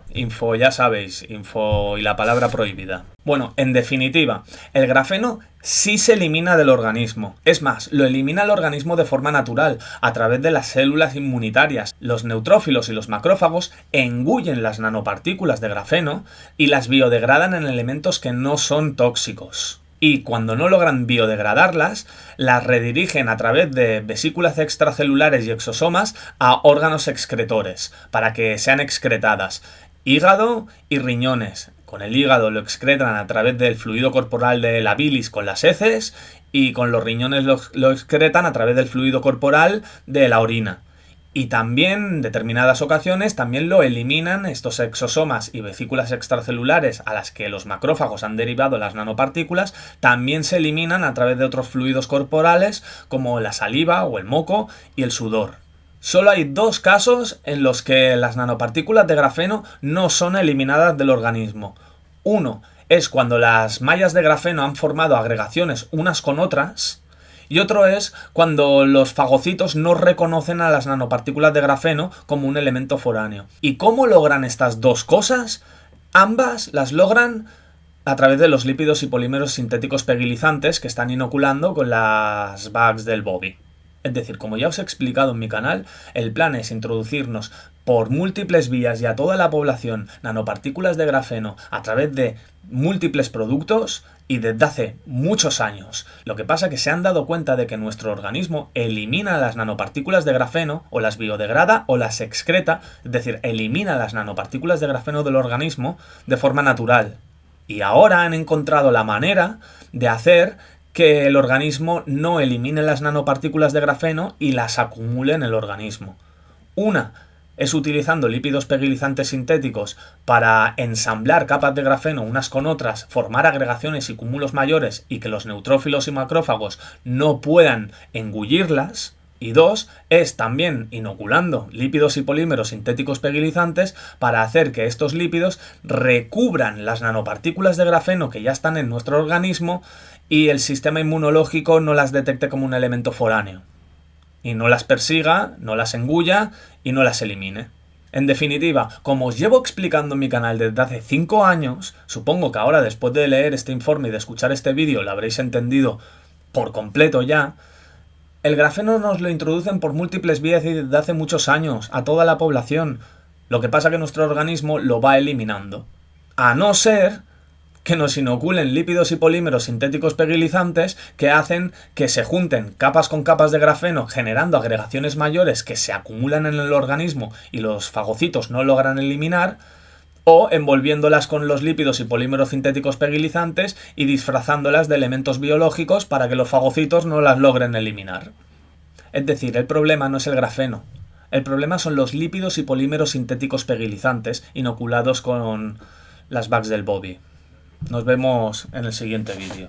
ya sabéis, info y la palabra prohibida. Bueno, en definitiva, el grafeno sí se elimina del organismo. Es más, lo elimina el organismo de forma natural, a través de las células inmunitarias. Los neutrófilos y los macrófagos engullen las nanopartículas de grafeno y las biodegradan en elementos que no son tóxicos. Y cuando no logran biodegradarlas, las redirigen a través de vesículas extracelulares y exosomas a órganos excretores, para que sean excretadas. Hígado y riñones. Con el hígado lo excretan a través del fluido corporal de la bilis con las heces, y con los riñones lo excretan a través del fluido corporal de la orina. Y también, en determinadas ocasiones, también lo eliminan estos exosomas y vesículas extracelulares a las que los macrófagos han derivado las nanopartículas, también se eliminan a través de otros fluidos corporales como la saliva o el moco y el sudor. Solo hay dos casos en los que las nanopartículas de grafeno no son eliminadas del organismo. Uno es cuando las mallas de grafeno han formado agregaciones unas con otras, y otro es cuando los fagocitos no reconocen a las nanopartículas de grafeno como un elemento foráneo. ¿Y cómo logran estas dos cosas? Ambas las logran a través de los lípidos y polímeros sintéticos pegilizantes que están inoculando con las bags del Bobby. Es decir, como ya os he explicado en mi canal, el plan es introducirnos por múltiples vías y a toda la población nanopartículas de grafeno a través de múltiples productos y desde hace muchos años. Lo que pasa es que se han dado cuenta de que nuestro organismo elimina las nanopartículas de grafeno, o las biodegrada o las excreta, es decir, elimina las nanopartículas de grafeno del organismo de forma natural. Y ahora han encontrado la manera de hacer que el organismo no elimine las nanopartículas de grafeno y las acumule en el organismo. Una es utilizando lípidos pegilizantes sintéticos para ensamblar capas de grafeno unas con otras, formar agregaciones y cúmulos mayores y que los neutrófilos y macrófagos no puedan engullirlas. Y dos, es también inoculando lípidos y polímeros sintéticos pegilizantes para hacer que estos lípidos recubran las nanopartículas de grafeno que ya están en nuestro organismo y el sistema inmunológico no las detecte como un elemento foráneo. Y no las persiga, no las engulla y no las elimine. En definitiva, como os llevo explicando en mi canal desde hace 5 años, supongo que ahora después de leer este informe y de escuchar este vídeo lo habréis entendido por completo ya. El grafeno nos lo introducen por múltiples vías y desde hace muchos años a toda la población. Lo que pasa es que nuestro organismo lo va eliminando. A no ser que nos inoculen lípidos y polímeros sintéticos pegilizantes que hacen que se junten capas con capas de grafeno generando agregaciones mayores que se acumulan en el organismo y los fagocitos no logran eliminar, o envolviéndolas con los lípidos y polímeros sintéticos pegilizantes y disfrazándolas de elementos biológicos para que los fagocitos no las logren eliminar. Es decir, el problema no es el grafeno. El problema son los lípidos y polímeros sintéticos pegilizantes inoculados con las Bugs del Bobby. Nos vemos en el siguiente vídeo.